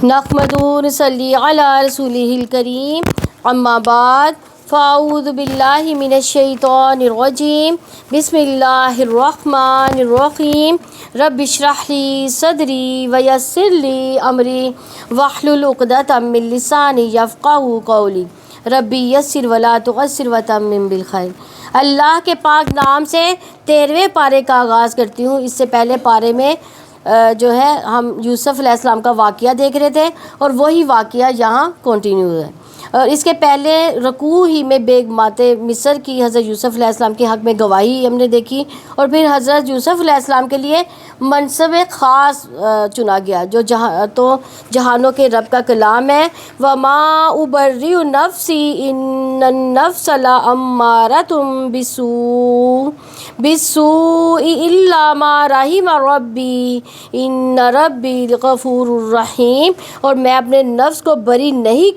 نحمدہ و نصلی علی رسولہ الکریم، اما بعد، فاعوذ باللہ من الشیطان الرجیم، بسم اللہ الرحمن الرحیم، رب اشرح لی صدری ویسر لی امری واحلل عقدۃ من لسانی یفقہوا قولی، ربی یسر ولا تعسر وتمم بالخیر۔ اللہ کے پاک نام سے 13ویں پارے کا آغاز کرتی ہوں۔ اس سے پہلے پارے میں جو ہے ہم یوسف علیہ السلام کا واقعہ دیکھ رہے تھے، اور وہی واقعہ یہاں کنٹینیو ہے۔ اور اس کے پہلے رکوع ہی میں بیگمات مصر کی حضرت یوسف علیہ السلام کے حق میں گواہی ہم نے دیکھی، اور پھر حضرت یوسف علیہ السلام کے لیے منصب خاص چنا گیا جو جہانوں کے رب کا کلام ہے۔ وَمَا أُبَرِّئُ نَفْسِي إِنَّ النَّفْسَ لَأَمَّارَةٌ بِالسُّوءِ إِلَّا مَا رَحِمَ رَبِّي إِنَّ رَبِّي غَفُورٌ رَحِيمٌ۔ اور میں اپنے نفس کو بری نہیں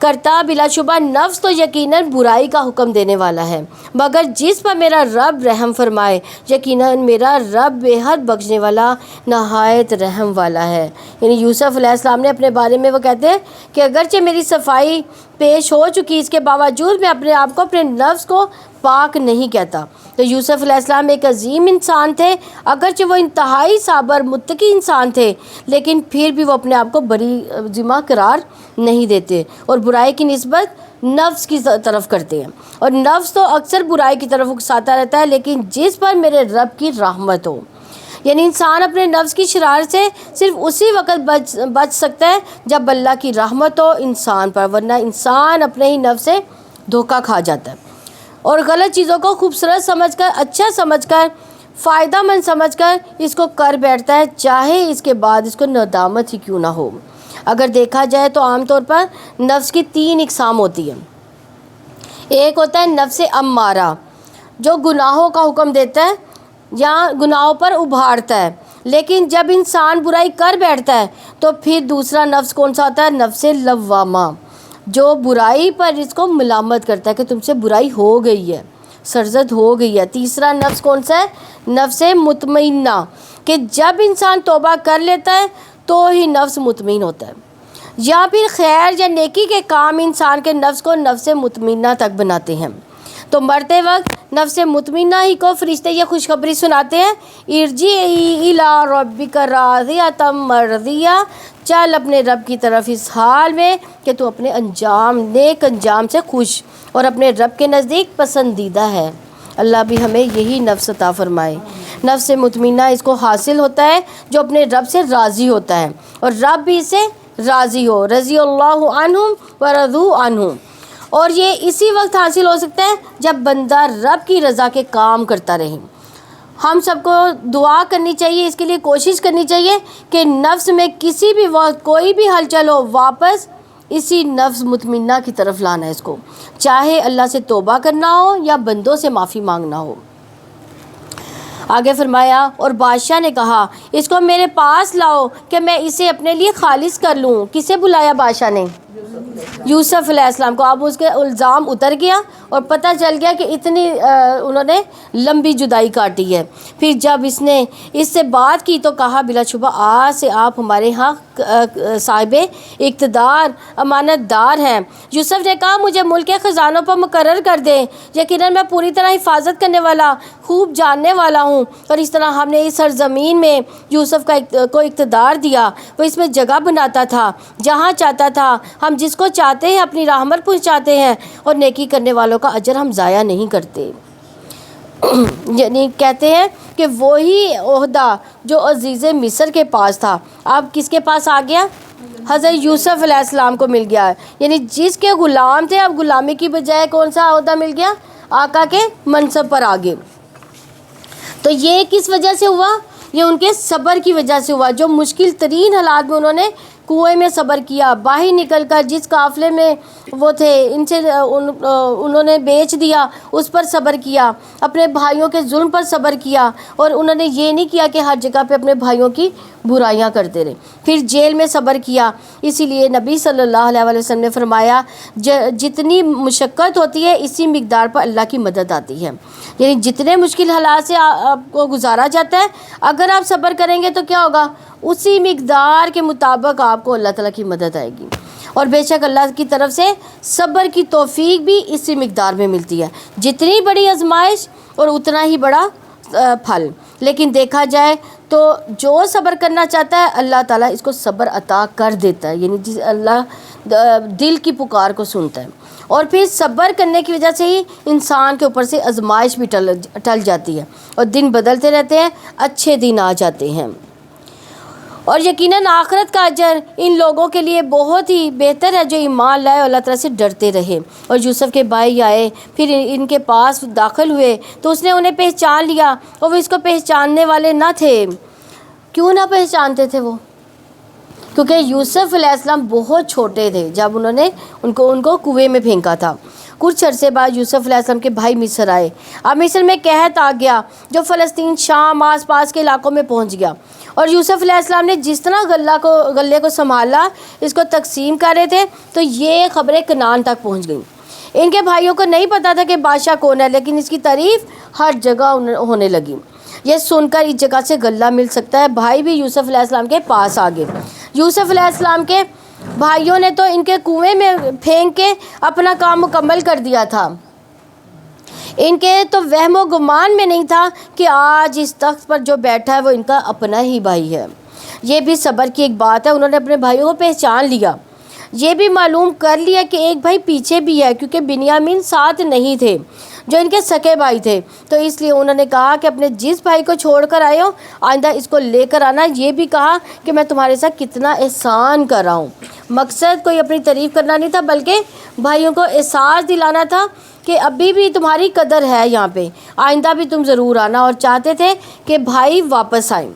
کرتا، بلا شبہ نفس تو یقیناً برائی کا حکم دینے والا ہے، مگر جس پر میرا رب رحم فرمائے، یقیناً میرا رب بے حد بخشنے والا، نہایت رحم والا ہے۔ یعنی یوسف علیہ السلام نے اپنے بارے میں وہ کہتے ہیں کہ اگرچہ میری صفائی پیش ہو چکی، اس کے باوجود میں اپنے آپ کو، اپنے نفس کو پاک نہیں کہتا۔ تو یوسف علیہ السلام ایک عظیم انسان تھے، اگرچہ وہ انتہائی صابر متقی انسان تھے، لیکن پھر بھی وہ اپنے آپ کو بری ذمہ قرار نہیں دیتے، اور برائی کی نسبت نفس کی طرف کرتے ہیں، اور نفس تو اکثر برائی کی طرف اکساتا رہتا ہے، لیکن جس پر میرے رب کی رحمت ہو۔ یعنی انسان اپنے نفس کی شرارت سے صرف اسی وقت بچ سکتا ہے جب اللہ کی رحمت ہو انسان پر، ورنہ انسان اپنے ہی نفس سے دھوکہ کھا جاتا ہے، اور غلط چیزوں کو خوبصورت سمجھ کر، اچھا سمجھ کر، فائدہ مند سمجھ کر اس کو کر بیٹھتا ہے، چاہے اس کے بعد اس کو ندامت ہی کیوں نہ ہو۔ اگر دیکھا جائے تو عام طور پر نفس کی 3 اقسام ہوتی ہیں۔ ایک ہوتا ہے نفس امارہ، جو گناہوں کا حکم دیتا ہے یا گناہوں پر ابھارتا ہے، لیکن جب انسان برائی کر بیٹھتا ہے تو پھر دوسرا نفس کون سا ہوتا ہے؟ نفس لوامہ، جو برائی پر اس کو ملامت کرتا ہے کہ تم سے برائی ہو گئی ہے، سرزد ہو گئی ہے۔ تیسرا نفس کون سا ہے؟ نفس مطمئنہ، کہ جب انسان توبہ کر لیتا ہے تو ہی نفس مطمئن ہوتا ہے، یا پھر خیر یا نیکی کے کام انسان کے نفس کو نفس مطمئنہ تک بناتے ہیں۔ تو مرتے وقت نفس مطمئنہ ہی کو فرشتے یہ خوشخبری سناتے ہیں، ارجعی الی ربک راضیۃ مرضیہ، چل اپنے رب کی طرف اس حال میں کہ تو اپنے نیک انجام سے خوش اور اپنے رب کے نزدیک پسندیدہ ہے۔ اللہ بھی ہمیں یہی نفس عطا فرمائے۔ نفس مطمئنہ اس کو حاصل ہوتا ہے جو اپنے رب سے راضی ہوتا ہے، اور رب بھی اس سے راضی ہو، رضی اللہ عنہم ورضوا عنہ۔ اور یہ اسی وقت حاصل ہو سکتا ہے جب بندہ رب کی رضا کے کام کرتا رہے۔ ہم سب کو دعا کرنی چاہیے، اس کے لیے کوشش کرنی چاہیے کہ نفس میں کسی بھی وقت کوئی بھی ہلچل ہو، واپس اسی نفس مطمئنہ کی طرف لانا ہے اس کو، چاہے اللہ سے توبہ کرنا ہو یا بندوں سے معافی مانگنا ہو۔ آگے فرمایا، اور بادشاہ نے کہا اس کو میرے پاس لاؤ کہ میں اسے اپنے لیے خالص کر لوں۔ کسے بلایا بادشاہ نے؟ یوسف علیہ السلام کو۔ اب اس کے الزام اتر گیا اور پتہ چل گیا کہ اتنی انہوں نے لمبی جدائی کاٹی ہے۔ پھر جب اس نے اس سے بات کی تو کہا بلا شبہ آج سے آپ ہمارے ہاں صاحب اقتدار امانت دار ہیں۔ یوسف نے کہا مجھے ملک کے خزانوں پر مقرر کر دیں، یقیناً میں پوری طرح حفاظت کرنے والا، خوب جاننے والا ہوں۔ اور اس طرح ہم نے اس سرزمین میں یوسف کو اقتدار دیا، وہ اس میں جگہ بناتا تھا جہاں چاہتا تھا، ہم جس کو چاہتے ہیں اپنی رحمت پہنچاتے ہیں، اور نیکی کرنے والوں کا اجر ہم ضائع نہیں کرتے۔ یعنی کہتے ہیں کہ وہی عہدہ جو عزیز مصر کے پاس تھا اب کس کے پاس آ گیا؟ حضرت یوسف علیہ السلام کو مل گیا ہے۔ یعنی جس کے غلام تھے اب غلامی کی بجائے کون سا عہدہ مل گیا؟ آقا کے منصب پر آگے۔ تو یہ کس وجہ سے ہوا؟ یہ ان کے صبر کی وجہ سے ہوا، جو مشکل ترین حالات میں انہوں نے کنویں میں صبر کیا، باہر نکل کر جس قافلے میں وہ تھے ان سے انہوں نے بیچ دیا اس پر صبر کیا، اپنے بھائیوں کے ظلم پر صبر کیا، اور انہوں نے یہ نہیں کیا کہ ہر جگہ پہ اپنے بھائیوں کی برائیاں کرتے رہے۔ پھر جیل میں صبر کیا، اسی لیے نبی صلی اللہ علیہ وسلم نے فرمایا جتنی مشقت ہوتی ہے اسی مقدار پر اللہ کی مدد آتی ہے، یعنی جتنے مشکل حالات سے آپ کو گزارا جاتا ہے اگر آپ صبر کریں گے تو کیا ہوگا، اسی مقدار کے مطابق آپ کو اللہ تعالیٰ کی مدد آئے گی، اور بے شک اللہ کی طرف سے صبر کی توفیق بھی اسی مقدار میں ملتی ہے، جتنی بڑی آزمائش اور اتنا ہی بڑا پھل۔ لیکن دیکھا جائے تو جو صبر کرنا چاہتا ہے اللہ تعالیٰ اس کو صبر عطا کر دیتا ہے، یعنی اللہ دل کی پکار کو سنتا ہے، اور پھر صبر کرنے کی وجہ سے ہی انسان کے اوپر سے آزمائش بھی ٹل جاتی ہے، اور دن بدلتے رہتے ہیں، اچھے دن آ جاتے ہیں، اور یقیناً آخرت کا اجر ان لوگوں کے لیے بہت ہی بہتر ہے جو ایمان لائے اور اللہ تعالیٰ سے ڈرتے رہے۔ اور یوسف کے بھائی آئے، پھر ان کے پاس داخل ہوئے تو اس نے انہیں پہچان لیا، اور وہ اس کو پہچاننے والے نہ تھے۔ کیوں نہ پہچانتے تھے وہ؟ کیونکہ یوسف علیہ السلام بہت چھوٹے تھے جب انہوں نے ان کو کنویں میں پھینکا تھا۔ کچھ عرصے بعد یوسف علیہ السلام کے بھائی مصر آئے، اب مصر میں قحط آ گیا جو فلسطین، شام، آس پاس کے علاقوں میں پہنچ گیا، اور یوسف علیہ السلام نے جس طرح غلے کو سنبھالا، اس کو تقسیم کر رہے تھے تو یہ خبریں کنعان تک پہنچ گئیں۔ ان کے بھائیوں کو نہیں پتا تھا کہ بادشاہ کون ہے، لیکن اس کی تعریف ہر جگہ ہونے لگی۔ یہ سن کر اس جگہ سے غلہ مل سکتا ہے، بھائی بھی یوسف علیہ السلام کے پاس آ گئے۔ یوسف علیہ السلام کے بھائیوں نے تو ان کے کنویں میں پھینک کے اپنا کام مکمل کر دیا تھا، ان کے تو وہم و گمان میں نہیں تھا کہ آج اس تخت پر جو بیٹھا ہے وہ ان کا اپنا ہی بھائی ہے۔ یہ بھی صبر کی ایک بات ہے، انہوں نے اپنے بھائیوں کو پہچان لیا، یہ بھی معلوم کر لیا کہ ایک بھائی پیچھے بھی ہے، کیونکہ بنیامین ساتھ نہیں تھے جو ان کے سکے بھائی تھے، تو اس لیے انہوں نے کہا کہ اپنے جس بھائی کو چھوڑ کر آئے ہو آئندہ اس کو لے کر آنا۔ یہ بھی کہا کہ میں تمہارے ساتھ کتنا احسان کر رہا ہوں۔ مقصد کوئی اپنی تعریف کرنا نہیں تھا، بلکہ بھائیوں کو احساس دلانا تھا کہ ابھی بھی تمہاری قدر ہے یہاں پہ، آئندہ بھی تم ضرور آنا، اور چاہتے تھے کہ بھائی واپس آئیں۔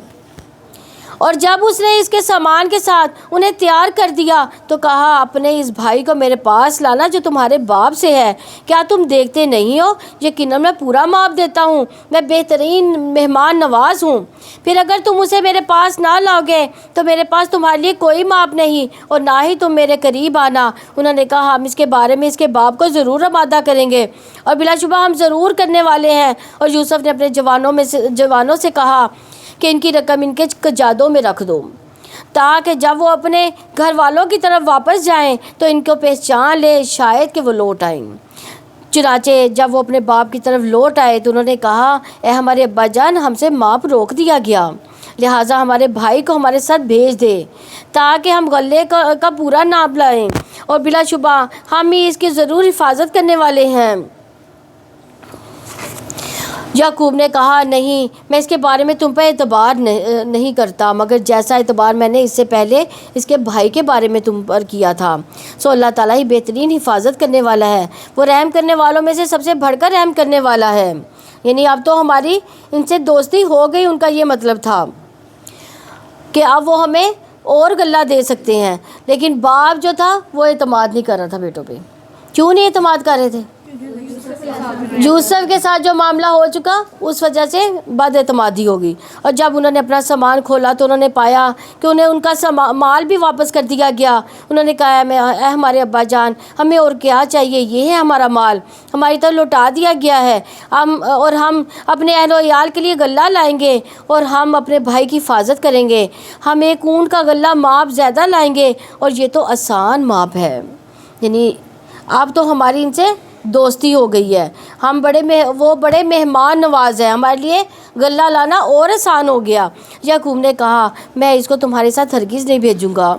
اور جب اس نے اس کے سامان کے ساتھ انہیں تیار کر دیا تو کہا اپنے اس بھائی کو میرے پاس لانا جو تمہارے باپ سے ہے، کیا تم دیکھتے نہیں ہو یقیناً میں پورا ماپ دیتا ہوں، میں بہترین مہمان نواز ہوں، پھر اگر تم اسے میرے پاس نہ لاؤ گے تو میرے پاس تمہارے لیے کوئی ماپ نہیں اور نہ ہی تم میرے قریب آنا۔ انہوں نے کہا ہم اس کے بارے میں اس کے باپ کو ضرور آمادہ کریں گے، اور بلا شبہ ہم ضرور کرنے والے ہیں۔ اور یوسف نے اپنے جوانوں سے کہا کہ ان کی رقم ان کے کجادوں میں رکھ دو، تاکہ جب وہ اپنے گھر والوں کی طرف واپس جائیں تو ان کو پہچان لیں، شاید کہ وہ لوٹ آئیں۔ چنانچہ جب وہ اپنے باپ کی طرف لوٹ آئے تو انہوں نے کہا اے ہمارے ابا جان، ہم سے ماپ روک دیا گیا، لہٰذا ہمارے بھائی کو ہمارے ساتھ بھیج دے تاکہ ہم غلے کا پورا ناپ لائیں، اور بلا شبہ ہم ہی اس کی ضرور حفاظت کرنے والے ہیں۔ یعقوب نے کہا نہیں، میں اس کے بارے میں تم پر اعتبار نہیں کرتا، مگر جیسا اعتبار میں نے اس سے پہلے اس کے بھائی کے بارے میں تم پر کیا تھا، سو اللہ تعالیٰ ہی بہترین حفاظت کرنے والا ہے، وہ رحم کرنے والوں میں سے سب سے بڑھ کر رحم کرنے والا ہے۔ یعنی اب تو ہماری ان سے دوستی ہو گئی، ان کا یہ مطلب تھا کہ اب وہ ہمیں اور غلہ دے سکتے ہیں، لیکن باپ جو تھا وہ اعتماد نہیں کر رہا تھا بیٹوں پہ۔ کیوں نہیں اعتماد کر رہے تھے؟ یوسف کے ساتھ جو معاملہ ہو چکا اس وجہ سے بد اعتمادی ہوگی، اور جب انہوں نے اپنا سامان کھولا تو انہوں نے پایا کہ انہیں ان کا مال بھی واپس کر دیا گیا۔ انہوں نے کہا اے ہمارے ابا جان، ہمیں اور کیا چاہیے، یہ ہے ہمارا مال، ہماری طرف لوٹا دیا گیا ہے، ہم اپنے اہل و عیال کے لیے غلہ لائیں گے اور ہم اپنے بھائی کی حفاظت کریں گے، ہم ایک اونٹ کا غلہ ماپ زیادہ لائیں گے، اور یہ تو آسان ماپ ہے، یعنی اب تو ہماری ان سے دوستی ہو گئی ہے، وہ بڑے مہمان نواز ہیں، ہمارے لیے غلہ لانا اور آسان ہو گیا۔ یعقوب نے کہا میں اس کو تمہارے ساتھ ہرگز نہیں بھیجوں گا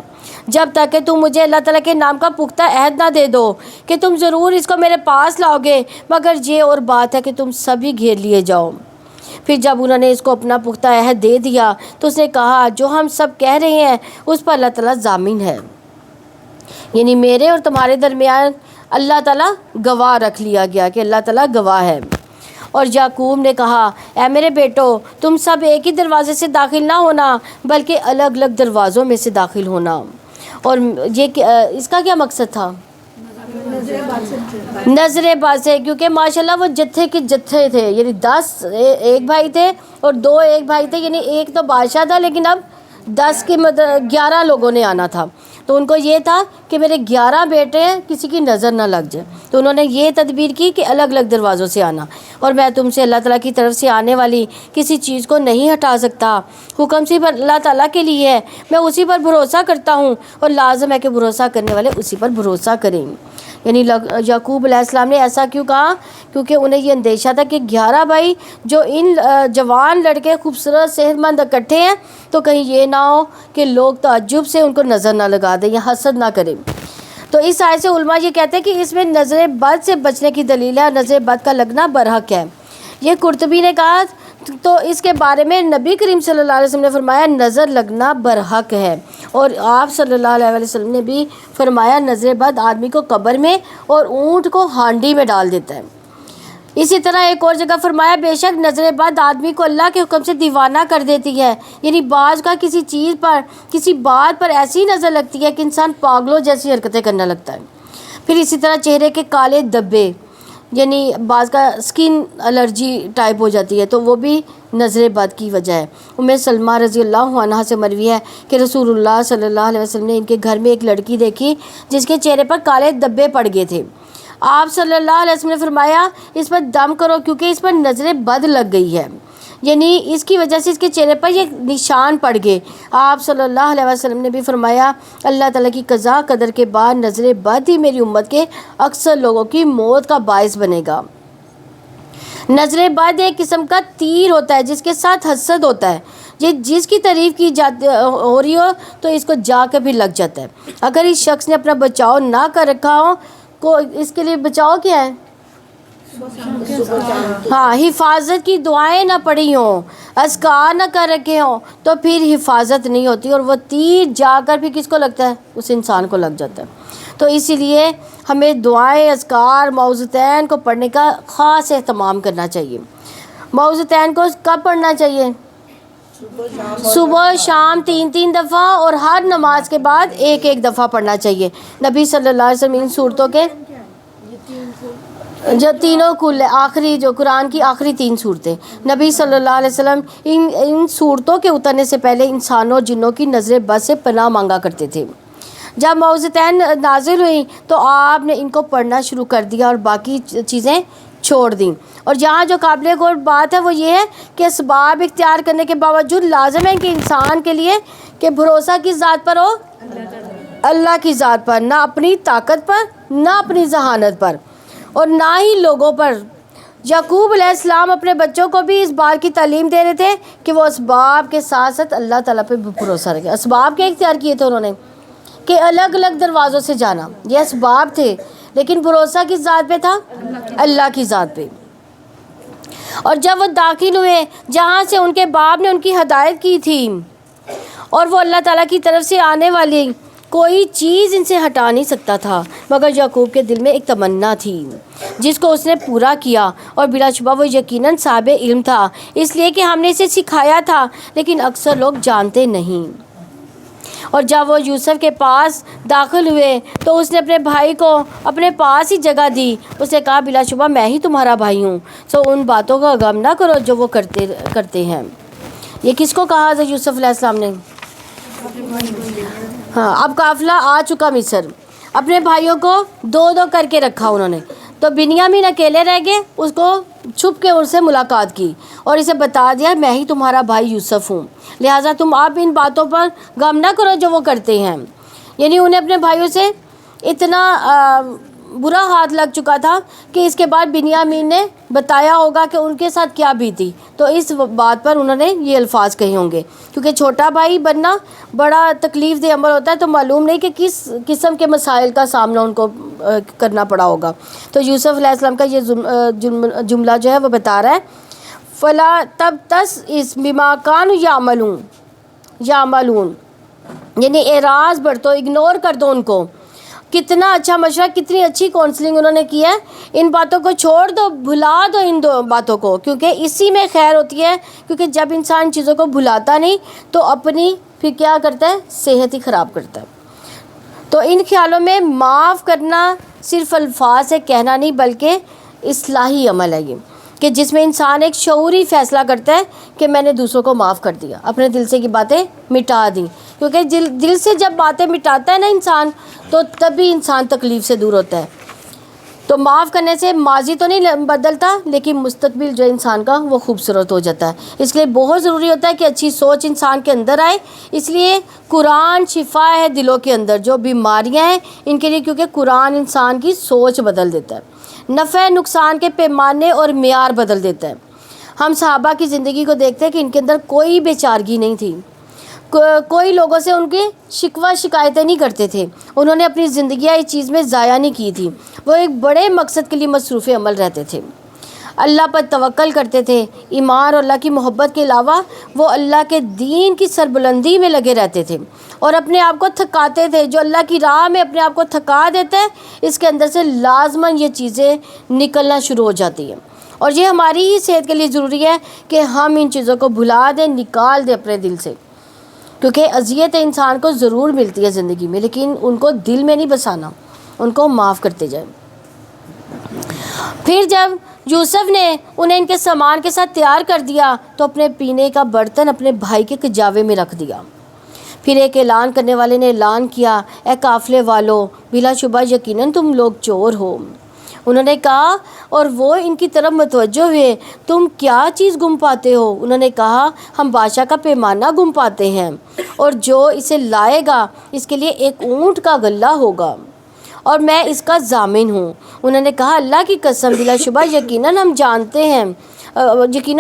جب تک کہ تم مجھے اللہ تعالیٰ کے نام کا پختہ عہد نہ دے دو کہ تم ضرور اس کو میرے پاس لاؤ گے، مگر یہ اور بات ہے کہ تم سبھی گھیر لیے جاؤ۔ پھر جب انہوں نے اس کو اپنا پختہ عہد دے دیا تو اس نے کہا جو ہم سب کہہ رہے ہیں اس پر اللہ تعالیٰ ضامن ہے، یعنی میرے اور تمہارے درمیان اللہ تعالیٰ گواہ رکھ لیا گیا کہ اللہ تعالیٰ گواہ ہے۔ اور یعقوب نے کہا اے میرے بیٹو، تم سب ایک ہی دروازے سے داخل نہ ہونا بلکہ الگ الگ دروازوں میں سے داخل ہونا، اور یہ اس کا کیا مقصد تھا؟ نظر بد سے، کیونکہ ماشاءاللہ وہ جتھے کے جتھے تھے، یعنی 10 ایک بھائی تھے اور 2 ایک بھائی تھے، یعنی ایک تو بادشاہ تھا لیکن اب 10 کے 11 لوگوں نے آنا تھا. تو ان کو یہ تھا کہ میرے 11 بیٹے ہیں، کسی کی نظر نہ لگ جائے. تو انہوں نے یہ تدبیر کی کہ الگ الگ دروازوں سے آنا. اور میں تم سے اللہ تعالیٰ کی طرف سے آنے والی کسی چیز کو نہیں ہٹا سکتا. حکم صرف اللہ تعالیٰ کے لیے ہے، میں اسی پر بھروسہ کرتا ہوں اور لازم ہے کہ بھروسہ کرنے والے اسی پر بھروسہ کریں. یعنی یعقوب علیہ السلام نے ایسا کیوں کہا؟ کیونکہ انہیں یہ اندیشہ تھا کہ 11 بھائی جو ان جوان لڑکے خوبصورت صحت مند اکٹھے ہیں، تو کہیں یہ نہ ہو کہ لوگ تعجب سے ان کو نظر نہ لگا دیں یا حسد نہ کریں. تو اس آیت سے علماء یہ کہتے ہیں کہ اس میں نظر بد سے بچنے کی دلیل ہے، نظر بد کا لگنا برحق ہے. یہ قرطبی نے کہا تو اس کے بارے میں نبی کریم صلی اللہ علیہ وسلم نے فرمایا نظر لگنا برحق ہے. اور آپ صلی اللہ علیہ وسلم نے بھی فرمایا نظر بد آدمی کو قبر میں اور اونٹ کو ہانڈی میں ڈال دیتا ہے. اسی طرح ایک اور جگہ فرمایا بے شک نظر بد آدمی کو اللہ کے حکم سے دیوانہ کر دیتی ہے. یعنی بعض کا کسی چیز پر، کسی بات پر ایسی نظر لگتی ہے کہ انسان پاگلوں جیسی حرکتیں کرنے لگتا ہے. پھر اسی طرح چہرے کے کالے دھبے، یعنی بعض کا سکن الرجی ٹائپ ہو جاتی ہے، تو وہ بھی نظر بد کی وجہ ہے. ام سلمہ رضی اللہ عنہا سے مروی ہے کہ رسول اللہ صلی اللہ علیہ وسلم نے ان کے گھر میں ایک لڑکی دیکھی جس کے چہرے پر کالے دھبے پڑ گئے تھے. آپ صلی اللہ علیہ وسلم نے فرمایا اس پر دم کرو کیونکہ اس پر نظر بد لگ گئی ہے. یعنی اس کی وجہ سے اس کے چہرے پر یہ نشان پڑ گئے. آپ صلی اللہ علیہ وسلم نے بھی فرمایا اللہ تعالیٰ کی قضا قدر کے بعد نظر بد ہی میری امت کے اکثر لوگوں کی موت کا باعث بنے گا. نظر بد ایک قسم کا تیر ہوتا ہے جس کے ساتھ حسد ہوتا ہے. یہ جس کی تعریف کی جاتی ہو رہی ہو تو اس کو جا کے بھی لگ جاتا ہے. اگر اس شخص نے اپنا بچاؤ نہ کر رکھا ہو کو اس کے لیے بچاؤ کیا ہے؟ ہاں، حفاظت کی دعائیں نہ پڑھی ہوں، اذکار نہ کر رکھے ہوں تو پھر حفاظت نہیں ہوتی اور وہ تیر جا کر بھی کس کو لگتا ہے؟ اس انسان کو لگ جاتا ہے. تو اسی لیے ہمیں دعائیں، اذکار، معوذتین کو پڑھنے کا خاص اہتمام کرنا چاہیے. معوذتین کو کب پڑھنا چاہیے؟ صبح شام 3 دفعہ اور ہر نماز کے بعد ایک دفعہ پڑھنا چاہیے. نبی صلی اللہ علیہ وسلم ان صورتوں کے جو تینوں کل آخری جو قرآن کی آخری 3 صورتیں، نبی صلی اللہ علیہ وسلم ان صورتوں کے اترنے سے پہلے انسانوں جنوں کی نظر بد سے پناہ مانگا کرتے تھے. جب معوذتین نازل ہوئیں تو آپ نے ان کو پڑھنا شروع کر دیا اور باقی چیزیں چھوڑ دیں. اور یہاں جو قابل غور بات ہے وہ یہ ہے کہ اسباب اختیار کرنے کے باوجود لازم ہے کہ انسان کے لیے کہ بھروسہ کس ذات پر ہو؟ اللہ کی ذات پر، نہ اپنی طاقت پر، نہ اپنی ذہانت پر اور نہ ہی لوگوں پر. یعقوب علیہ السلام اپنے بچوں کو بھی اس بات کی تعلیم دے رہے تھے کہ وہ اسباب کے ساتھ ساتھ اللہ تعالیٰ پہ بھروسہ رکھے. اسباب کے اختیار کیے تھے انہوں نے کہ الگ الگ دروازوں سے جانا، یہ اسباب تھے، لیکن بھروسہ کس ذات پہ تھا؟ اللہ کی ذات پہ. اور جب وہ داخل ہوئے جہاں سے ان کے باپ نے ان کی ہدایت کی تھی اور وہ اللہ تعالیٰ کی طرف سے آنے والی کوئی چیز ان سے ہٹا نہیں سکتا تھا، مگر یعقوب کے دل میں ایک تمنا تھی جس کو اس نے پورا کیا اور بلا شبہ وہ یقیناً صاحب علم تھا، اس لیے کہ ہم نے اسے سکھایا تھا لیکن اکثر لوگ جانتے نہیں. اور جب وہ یوسف کے پاس داخل ہوئے تو اس نے اپنے بھائی کو اپنے پاس ہی جگہ دی. اس نے کہا بلا شبہ میں ہی تمہارا بھائی ہوں، سو ان باتوں کا غم نہ کرو جو وہ کرتے ہیں. یہ کس کو کہا تھا یوسف علیہ السلام نے؟ ہاں، اب قافلہ آ چکا مصر، اپنے بھائیوں کو 2 کر کے رکھا انہوں نے. تو بنیامین اکیلے رہ گئے، اس کو چھپ کے ان سے ملاقات کی اور اسے بتا دیا میں ہی تمہارا بھائی یوسف ہوں، لہٰذا تم آپ ان باتوں پر غم نہ کرو جو وہ کرتے ہیں. یعنی انہیں اپنے بھائیوں سے اتنا برا ہاتھ لگ چکا تھا کہ اس کے بعد بنیامین نے بتایا ہوگا کہ ان کے ساتھ کیا بیتی، تو اس بات پر انہوں نے یہ الفاظ کہے ہوں گے. کیونکہ چھوٹا بھائی بننا بڑا تکلیف دہ عمل ہوتا ہے، تو معلوم نہیں کہ کس قسم کے مسائل کا سامنا ان کو کرنا پڑا ہوگا. تو یوسف علیہ السلام کا یہ جملہ جو ہے وہ بتا رہا ہے فلا تب تس اس بما کانوا یعملون، یعنی اعراض برتو، اگنور کر دو ان کو. کتنا اچھا مشورہ، کتنی اچھی کونسلنگ انہوں نے کی ہے. ان باتوں کو چھوڑ دو، بھلا دو ان باتوں کو، کیونکہ اسی میں خیر ہوتی ہے. کیونکہ جب انسان چیزوں کو بھلاتا نہیں تو اپنی پھر کیا کرتا ہے؟ صحت ہی خراب کرتا ہے. تو ان خیالوں میں معاف کرنا صرف الفاظ سے کہنا نہیں بلکہ اصلاحی عمل ہے یہ، کہ جس میں انسان ایک شعوری فیصلہ کرتا ہے کہ میں نے دوسروں کو معاف کر دیا، اپنے دل سے کی باتیں مٹا دیں، کیونکہ دل سے جب باتیں مٹاتا ہے نا انسان تو تبھی انسان تکلیف سے دور ہوتا ہے۔ تو معاف کرنے سے ماضی تو نہیں بدلتا لیکن مستقبل جو انسان کا وہ خوبصورت ہو جاتا ہے۔ اس لیے بہت ضروری ہوتا ہے کہ اچھی سوچ انسان کے اندر آئے۔ اس لیے قرآن شفا ہے دلوں کے اندر جو بیماریاں ہیں ان کے لیے، کیونکہ قرآن انسان کی سوچ بدل دیتا ہے، نفع نقصان کے پیمانے اور معیار بدل دیتا ہے۔ ہم صحابہ کی زندگی کو دیکھتے ہیں کہ ان کے اندر کوئی بے چارگی نہیں تھی، کوئی لوگوں سے ان کی شکوہ شکایتیں نہیں کرتے تھے، انہوں نے اپنی زندگیاں اس چیز میں ضائع نہیں کی تھی، وہ ایک بڑے مقصد کے لیے مصروف عمل رہتے تھے، اللہ پر توکل کرتے تھے، ایمان اور اللہ کی محبت کے علاوہ وہ اللہ کے دین کی سربلندی میں لگے رہتے تھے اور اپنے آپ کو تھکاتے تھے۔ جو اللہ کی راہ میں اپنے آپ کو تھکا دیتا ہے اس کے اندر سے لازماً یہ چیزیں نکلنا شروع ہو جاتی ہیں، اور یہ ہماری ہی صحت کے لیے ضروری ہے کہ ہم ان چیزوں کو بھلا دیں، نکال دیں اپنے دل سے، کیونکہ اذیت انسان کو ضرور ملتی ہے زندگی میں لیکن ان کو دل میں نہیں بسانا، ان کو معاف کرتے جائیں۔ پھر جب یوسف نے انہیں ان کے سامان کے ساتھ تیار کر دیا تو اپنے پینے کا برتن اپنے بھائی کے کجاوے میں رکھ دیا۔ پھر ایک اعلان کرنے والے نے اعلان کیا، اے قافلے والو، بلا شبہ یقیناً تم لوگ چور ہو۔ انہوں نے کہا اور وہ ان کی طرف متوجہ ہوئے، تم کیا چیز گم پاتے ہو؟ انہوں نے کہا، ہم بادشاہ کا پیمانہ گم پاتے ہیں اور جو اسے لائے گا اس کے لیے ایک اونٹ کا غلہ ہوگا اور میں اس کا ضامن ہوں۔ انہوں نے کہا، اللہ کی قسم، بلا شبہ یقیناً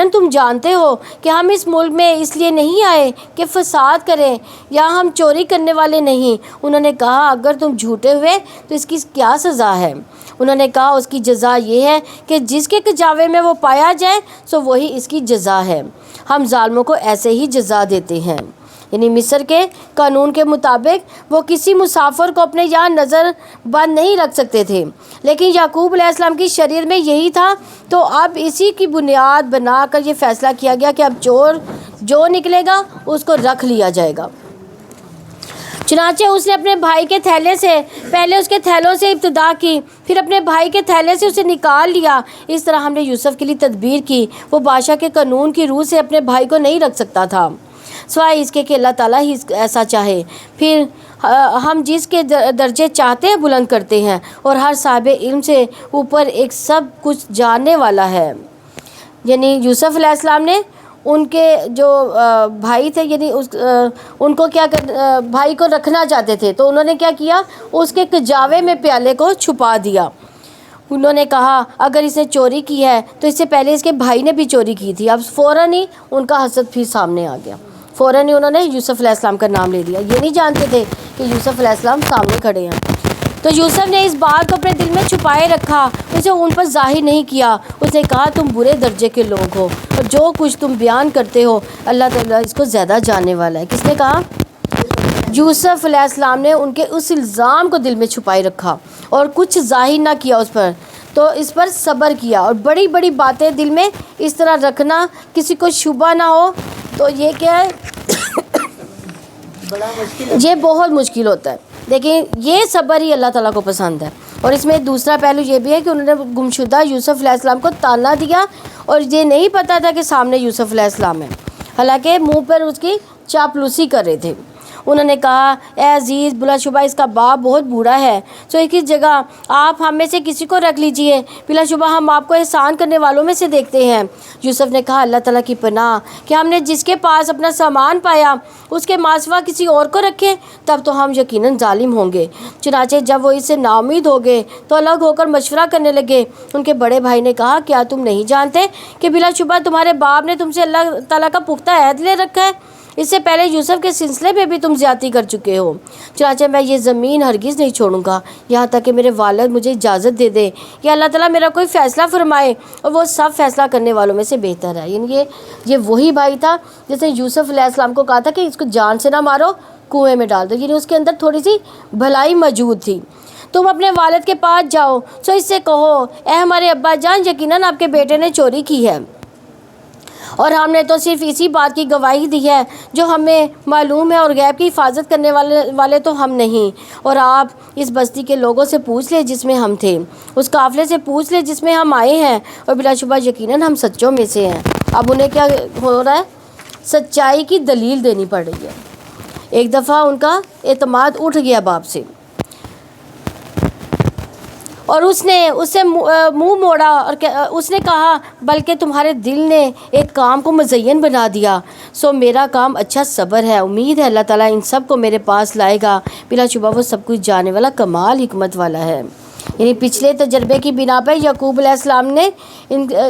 تم جانتے ہو کہ ہم اس ملک میں اس لیے نہیں آئے کہ فساد کریں، یا ہم چوری کرنے والے نہیں۔ انہوں نے کہا، اگر تم جھوٹے ہوئے تو اس کی کیا سزا ہے؟ انہوں نے کہا، اس کی جزا یہ ہے کہ جس کے کجاوے میں وہ پایا جائے سو وہی اس کی جزا ہے، ہم ظالموں کو ایسے ہی جزا دیتے ہیں۔ یعنی مصر کے قانون کے مطابق وہ کسی مسافر کو اپنے یہاں نظر بند نہیں رکھ سکتے تھے، لیکن یعقوب علیہ السلام کی شریعت میں یہی تھا، تو اب اسی کی بنیاد بنا کر یہ فیصلہ کیا گیا کہ اب چور جو نکلے گا اس کو رکھ لیا جائے گا۔ چنانچہ اس نے اپنے بھائی کے تھیلے سے پہلے اس کے تھیلوں سے ابتدا کی، پھر اپنے بھائی کے تھیلے سے اسے نکال لیا۔ اس طرح ہم نے یوسف کے لیے تدبیر کی، وہ بادشاہ کے قانون کی روح سے اپنے بھائی کو نہیں رکھ سکتا تھا سوائے اس کے کہ اللہ تعالیٰ ہی ایسا چاہے۔ پھر ہم جس کے درجے چاہتے ہیں بلند کرتے ہیں، اور ہر صاحب علم سے اوپر ایک سب کچھ جاننے والا ہے۔ یعنی یوسف علیہ السلام نے ان کے جو بھائی تھے، یعنی ان کو کیا بھائی کو رکھنا چاہتے تھے، تو انہوں نے کیا کیا، اس کے کجاوے میں پیالے کو چھپا دیا۔ انہوں نے کہا، اگر اس نے چوری کی ہے تو اس سے پہلے اس کے بھائی نے بھی چوری کی تھی۔ اب فوراً ہی ان کا حسد پھر سامنے آ گیا، فوراً ہی انہوں نے یوسف علیہ السلام کا نام لے لیا، یہ نہیں جانتے تھے کہ یوسف علیہ السلام سامنے کھڑے ہیں۔ تو یوسف نے اس بات کو اپنے دل میں چھپائے رکھا، اسے ان پر ظاہر نہیں کیا۔ اس نے کہا، تم برے درجے کے لوگ ہو اور جو کچھ تم بیان کرتے ہو اللہ تعالیٰ اس کو زیادہ جاننے والا ہے۔ کس نے کہا؟ یوسف علیہ السلام نے ان کے اس الزام کو دل میں چھپائے رکھا اور کچھ ظاہر نہ کیا اس پر، تو اس پر صبر کیا۔ اور بڑی بڑی باتیں دل میں اس طرح رکھنا، کسی کو شبہ نہ ہو، تو یہ کیا ہے، یہ بہت مشکل ہوتا ہے، لیکن یہ صبر ہی اللہ تعالیٰ کو پسند ہے۔ اور اس میں دوسرا پہلو یہ بھی ہے کہ انہوں نے گمشدہ یوسف علیہ السلام کو تانا دیا اور یہ نہیں پتہ تھا کہ سامنے یوسف علیہ السلام ہے، حالانکہ منہ پر اس کی چاپلوسی کر رہے تھے۔ انہوں نے کہا، اے عزیز، بلا شبہ اس کا باپ بہت بوڑھا ہے، تو اس کی جگہ آپ ہم میں سے کسی کو رکھ لیجئے، بلا شبہ ہم آپ کو احسان کرنے والوں میں سے دیکھتے ہیں۔ یوسف نے کہا، اللہ تعالیٰ کی پناہ کہ ہم نے جس کے پاس اپنا سامان پایا اس کے ماسوا کسی اور کو رکھے، تب تو ہم یقیناً ظالم ہوں گے۔ چنانچہ جب وہ اس سے نا امید ہو گئے تو الگ ہو کر مشورہ کرنے لگے۔ ان کے بڑے بھائی نے کہا، کیا تم نہیں جانتے کہ بلا شبہ تمہارے باپ نے تم سے اللہ تعالیٰ کا پختہ عہد لے رکھا ہے؟ اس سے پہلے یوسف کے سلسلے میں بھی تم زیادتی کر چکے ہو، چنانچہ میں یہ زمین ہرگز نہیں چھوڑوں گا یہاں تک کہ میرے والد مجھے اجازت دے دے یا اللہ تعالیٰ میرا کوئی فیصلہ فرمائے، اور وہ سب فیصلہ کرنے والوں میں سے بہتر ہے۔ یعنی یہ وہی بھائی تھا جس نے یوسف علیہ السلام کو کہا تھا کہ اس کو جان سے نہ مارو، کنویں میں ڈال دو، یعنی اس کے اندر تھوڑی سی بھلائی موجود تھی۔ تم اپنے والد کے پاس جاؤ، سو اس سے کہو، اے ہمارے ابا جان، یقیناً آپ کے بیٹے نے چوری کی ہے اور ہم نے تو صرف اسی بات کی گواہی دی ہے جو ہمیں معلوم ہے، اور غیب کی حفاظت کرنے والے تو ہم نہیں۔ اور آپ اس بستی کے لوگوں سے پوچھ لیں جس میں ہم تھے، اس قافلے سے پوچھ لیں جس میں ہم آئے ہیں، اور بلا شبہ یقیناً ہم سچوں میں سے ہیں۔ اب انہیں کیا ہو رہا ہے؟ سچائی کی دلیل دینی پڑ رہی ہے۔ ایک دفعہ ان کا اعتماد اٹھ گیا باپ سے، اور اس نے اس سے منہ موڑا، اور اس نے کہا بلکہ تمہارے دل نے ایک کام کو مزین بنا دیا، سو میرا کام اچھا صبر ہے، امید ہے اللہ تعالیٰ ان سب کو میرے پاس لائے گا، بلا شبہ وہ سب کچھ جانے والا کمال حکمت والا ہے۔ یعنی پچھلے تجربے کی بنا پر یعقوب علیہ السلام نے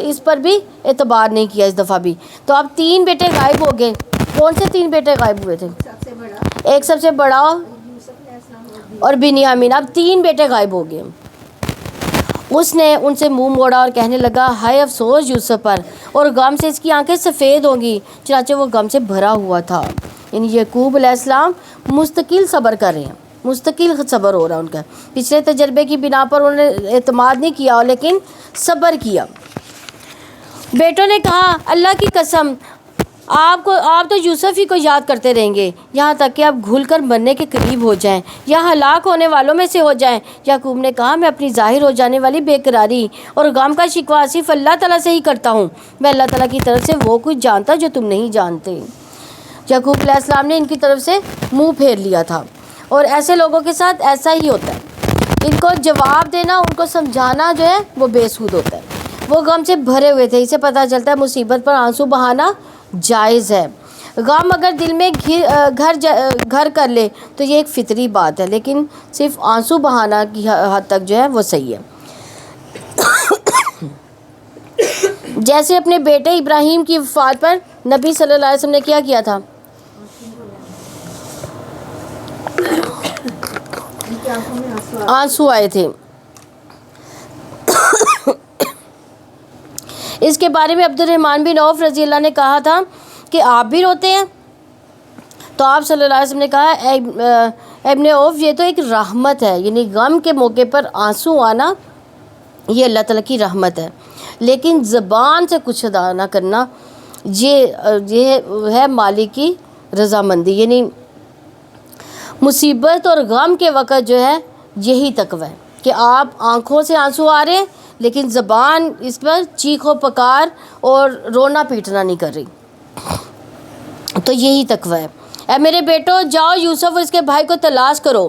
اس پر بھی اعتبار نہیں کیا اس دفعہ بھی۔ تو اب 3 بیٹے غائب ہو گئے۔ کون سے 3 بیٹے غائب ہوئے تھے؟ ایک سب سے بڑا اور بنیامین، اب 3 بیٹے غائب ہو گئے۔ اس نے ان سے منہ موڑا اور کہنے لگا ہائے افسوس یوسف پر، اور غم سے اس کی آنکھیں سفید ہوں گی، چنانچہ وہ غم سے بھرا ہوا تھا۔ یعنی یعقوب علیہ السلام مستقل صبر کر رہے ہیں، مستقل صبر ہو رہا ہے ان کا۔ پچھلے تجربے کی بنا پر انہوں نے اعتماد نہیں کیا لیکن صبر کیا۔ بیٹوں نے کہا اللہ کی قسم آپ تو یوسف ہی کو یاد کرتے رہیں گے یہاں تک کہ آپ گھل کر مرنے کے قریب ہو جائیں یا ہلاک ہونے والوں میں سے ہو جائیں۔ یعقوب نے کہا میں اپنی ظاہر ہو جانے والی بے قراری اور غم کا شکوہ صرف اللہ تعالیٰ سے ہی کرتا ہوں، میں اللہ تعالیٰ کی طرف سے وہ کچھ جانتا جو تم نہیں جانتے۔ یعقوب علیہ السلام نے ان کی طرف سے منہ پھیر لیا تھا، اور ایسے لوگوں کے ساتھ ایسا ہی ہوتا ہے، ان کو جواب دینا، ان کو سمجھانا جو ہے وہ بے سود ہوتا ہے۔ وہ غم سے بھرے ہوئے تھے، اسے پتہ چلتا ہے مصیبت پر آنسو بہانا جائز ہے۔ غم اگر دل میں گھر کر لے تو یہ ایک فطری بات ہے، لیکن صرف آنسو بہانا کی حد تک جو ہے وہ صحیح ہے۔ جیسے اپنے بیٹے ابراہیم کی وفات پر نبی صلی اللہ علیہ وسلم نے کیا تھا؟ آنسو آئے تھے۔ اس کے بارے میں عبد الرحمن بن عوف رضی اللہ نے کہا تھا کہ آپ بھی روتے ہیں؟ تو آپ صلی اللہ علیہ وسلم نے کہا ابن عوف یہ تو ایک رحمت ہے، یعنی غم کے موقع پر آنسو آنا یہ اللہ تعالیٰ کی رحمت ہے، لیکن زبان سے کچھ ادا نہ کرنا یہ ہے مالک کی رضامندی۔ یعنی مصیبت اور غم کے وقت جو ہے یہی تقوی ہے کہ آپ آنکھوں سے آنسو آ رہے ہیں لیکن زبان اس پر چیخ و پکار اور رونا پیٹنا نہیں کر رہی، تو یہی تقوی ہے۔ اے میرے بیٹو جاؤ یوسف اور اس کے بھائی کو تلاش کرو،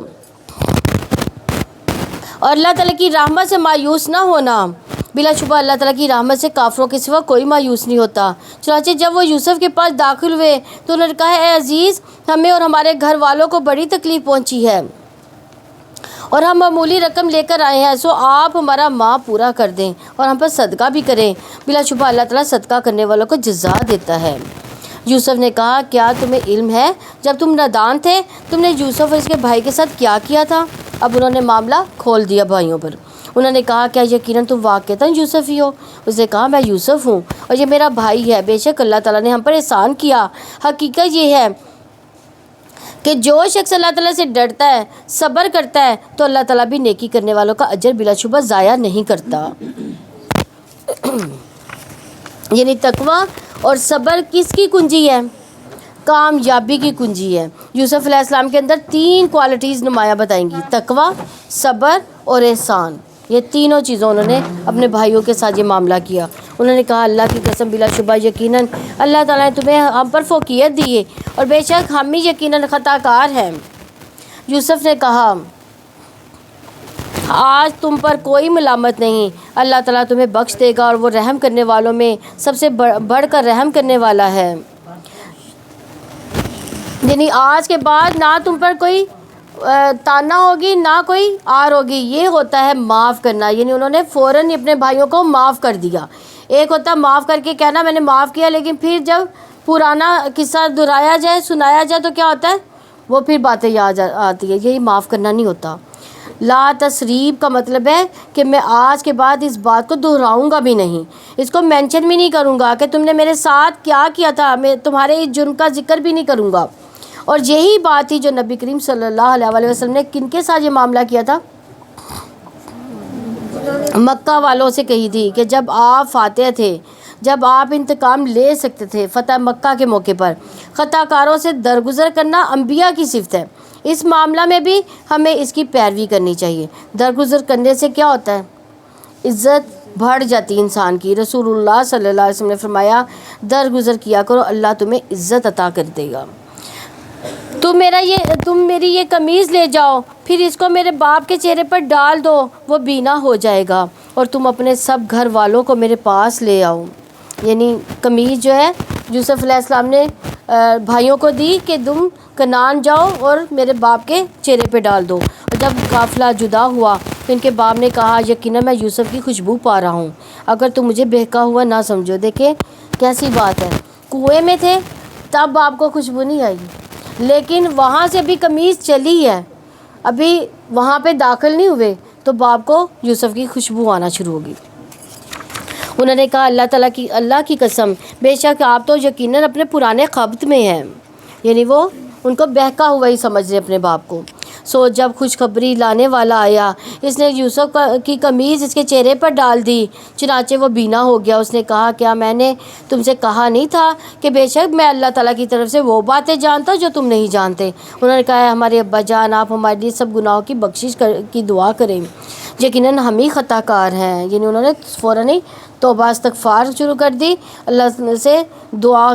اور اللہ تعالیٰ کی رحمت سے مایوس نہ ہونا، بلا شبہ اللہ تعالیٰ کی رحمت سے کافروں کے سوا کوئی مایوس نہیں ہوتا۔ چنانچہ جب وہ یوسف کے پاس داخل ہوئے تو انہوں نے کہا اے عزیز ہمیں اور ہمارے گھر والوں کو بڑی تکلیف پہنچی ہے اور ہم معمولی رقم لے کر آئے ہیں، سو آپ ہمارا ماں پورا کر دیں اور ہم پر صدقہ بھی کریں، بلا شبہ اللہ تعالیٰ صدقہ کرنے والوں کو جزا دیتا ہے۔ یوسف نے کہا کیا تمہیں علم ہے جب تم نادان تھے تم نے یوسف اور اس کے بھائی کے ساتھ کیا تھا؟ اب انہوں نے معاملہ کھول دیا بھائیوں پر۔ انہوں نے کہا کیا یقیناً تم واقعتاً یوسف ہی ہو؟ اس نے کہا میں یوسف ہوں اور یہ میرا بھائی ہے، بے شک اللہ تعالیٰ نے ہم پر احسان کیا۔ حقیقت یہ ہے کہ جو شخص اللہ تعالیٰ سے ڈرتا ہے، صبر کرتا ہے، تو اللہ تعالیٰ بھی نیکی کرنے والوں کا اجر بلا شبہ ضائع نہیں کرتا۔ یعنی تقویٰ اور صبر کس کی کنجی ہے؟ کامیابی کی کنجی ہے۔ یوسف علیہ السلام کے اندر 3 کوالٹیز نمایاں بتائیں گی، تقویٰ، صبر اور احسان۔ یہ تینوں چیزوں انہوں نے اپنے بھائیوں کے ساتھ یہ معاملہ کیا۔ انہوں نے کہا اللہ کی قسم بلا شبہ یقیناً اللہ تعالیٰ نے تمہیں ہم پر فوقیت دی ہے اور بے شک ہم ہی یقیناً خطا کار ہیں۔ یوسف نے کہا آج تم پر کوئی ملامت نہیں، اللہ تعالیٰ تمہیں بخش دے گا اور وہ رحم کرنے والوں میں سب سے بڑھ کر رحم کرنے والا ہے۔ یعنی آج کے بعد نہ تم پر کوئی تانا ہوگی نہ کوئی آر ہوگی، یہ ہوتا ہے معاف کرنا۔ یعنی انہوں نے فوراً اپنے بھائیوں کو معاف کر دیا۔ ایک ہوتا ہے معاف کر کے کہنا میں نے معاف کیا، لیکن پھر جب پرانا قصہ دہرایا جائے، سنایا جائے تو کیا ہوتا ہے؟ وہ پھر باتیں یاد آتی ہے، یہی معاف کرنا نہیں ہوتا۔ لا تسریب کا مطلب ہے کہ میں آج کے بعد اس بات کو دہراؤں گا بھی نہیں، اس کو مینشن بھی نہیں کروں گا کہ تم نے میرے ساتھ کیا تھا، میں تمہارے اس جرم کا ذکر بھی نہیں کروں گا۔ اور یہی بات تھی جو نبی کریم صلی اللہ علیہ وسلم نے کن کے ساتھ یہ معاملہ کیا تھا؟ مکہ والوں سے کہی تھی کہ جب آپ فاتح تھے جب آپ انتقام لے سکتے تھے۔ فتح مکہ کے موقع پر خطا کاروں سے درگزر کرنا انبیاء کی صفت ہے۔ اس معاملہ میں بھی ہمیں اس کی پیروی کرنی چاہیے۔ درگزر کرنے سے کیا ہوتا ہے؟ عزت بڑھ جاتی ہے انسان کی۔ رسول اللہ صلی اللہ علیہ وسلم نے فرمایا درگزر کیا کرو، اللہ تمہیں عزت عطا کر دے گا۔ تم میری یہ قمیض لے جاؤ، پھر اس کو میرے باپ کے چہرے پر ڈال دو، وہ بینا ہو جائے گا، اور تم اپنے سب گھر والوں کو میرے پاس لے آؤ۔ یعنی قمیض جو ہے یوسف علیہ السلام نے بھائیوں کو دی کہ تم کنعان جاؤ اور میرے باپ کے چہرے پہ ڈال دو۔ اور جب قافلہ جدا ہوا تو ان کے باپ نے کہا یقیناً میں یوسف کی خوشبو پا رہا ہوں، اگر تم مجھے بہکا ہوا نہ سمجھو۔ دیکھیں کیسی بات ہے، کنویں میں تھے تب باپ کو خوشبو نہیں آئی، لیکن وہاں سے بھی قمیض چلی ہے، ابھی وہاں پہ داخل نہیں ہوئے تو باپ کو یوسف کی خوشبو آنا شروع ہوگی۔ انہوں نے کہا اللہ کی قسم، بے شک آپ تو یقیناً اپنے پرانے خبت میں ہیں، یعنی وہ ان کو بہکا ہوا ہی سمجھ رہے اپنے باپ کو۔ جب خوشخبری لانے والا آیا، اس نے یوسف کی قمیض اس کے چہرے پر ڈال دی، چنانچہ وہ بینا ہو گیا۔ اس نے کہا کیا میں نے تم سے کہا نہیں تھا کہ بے شک میں اللہ تعالیٰ کی طرف سے وہ باتیں جانتا ہوں جو تم نہیں جانتے۔ انہوں نے کہا ہمارے ابا جان، آپ ہمارے لیے سب گناہوں کی بخشش کی دعا کریں، یقیناً ہم ہی خطا کار ہیں۔ یعنی انہوں نے فوراً ہی توبہ استغفار شروع کر دی، اللہ سے دعا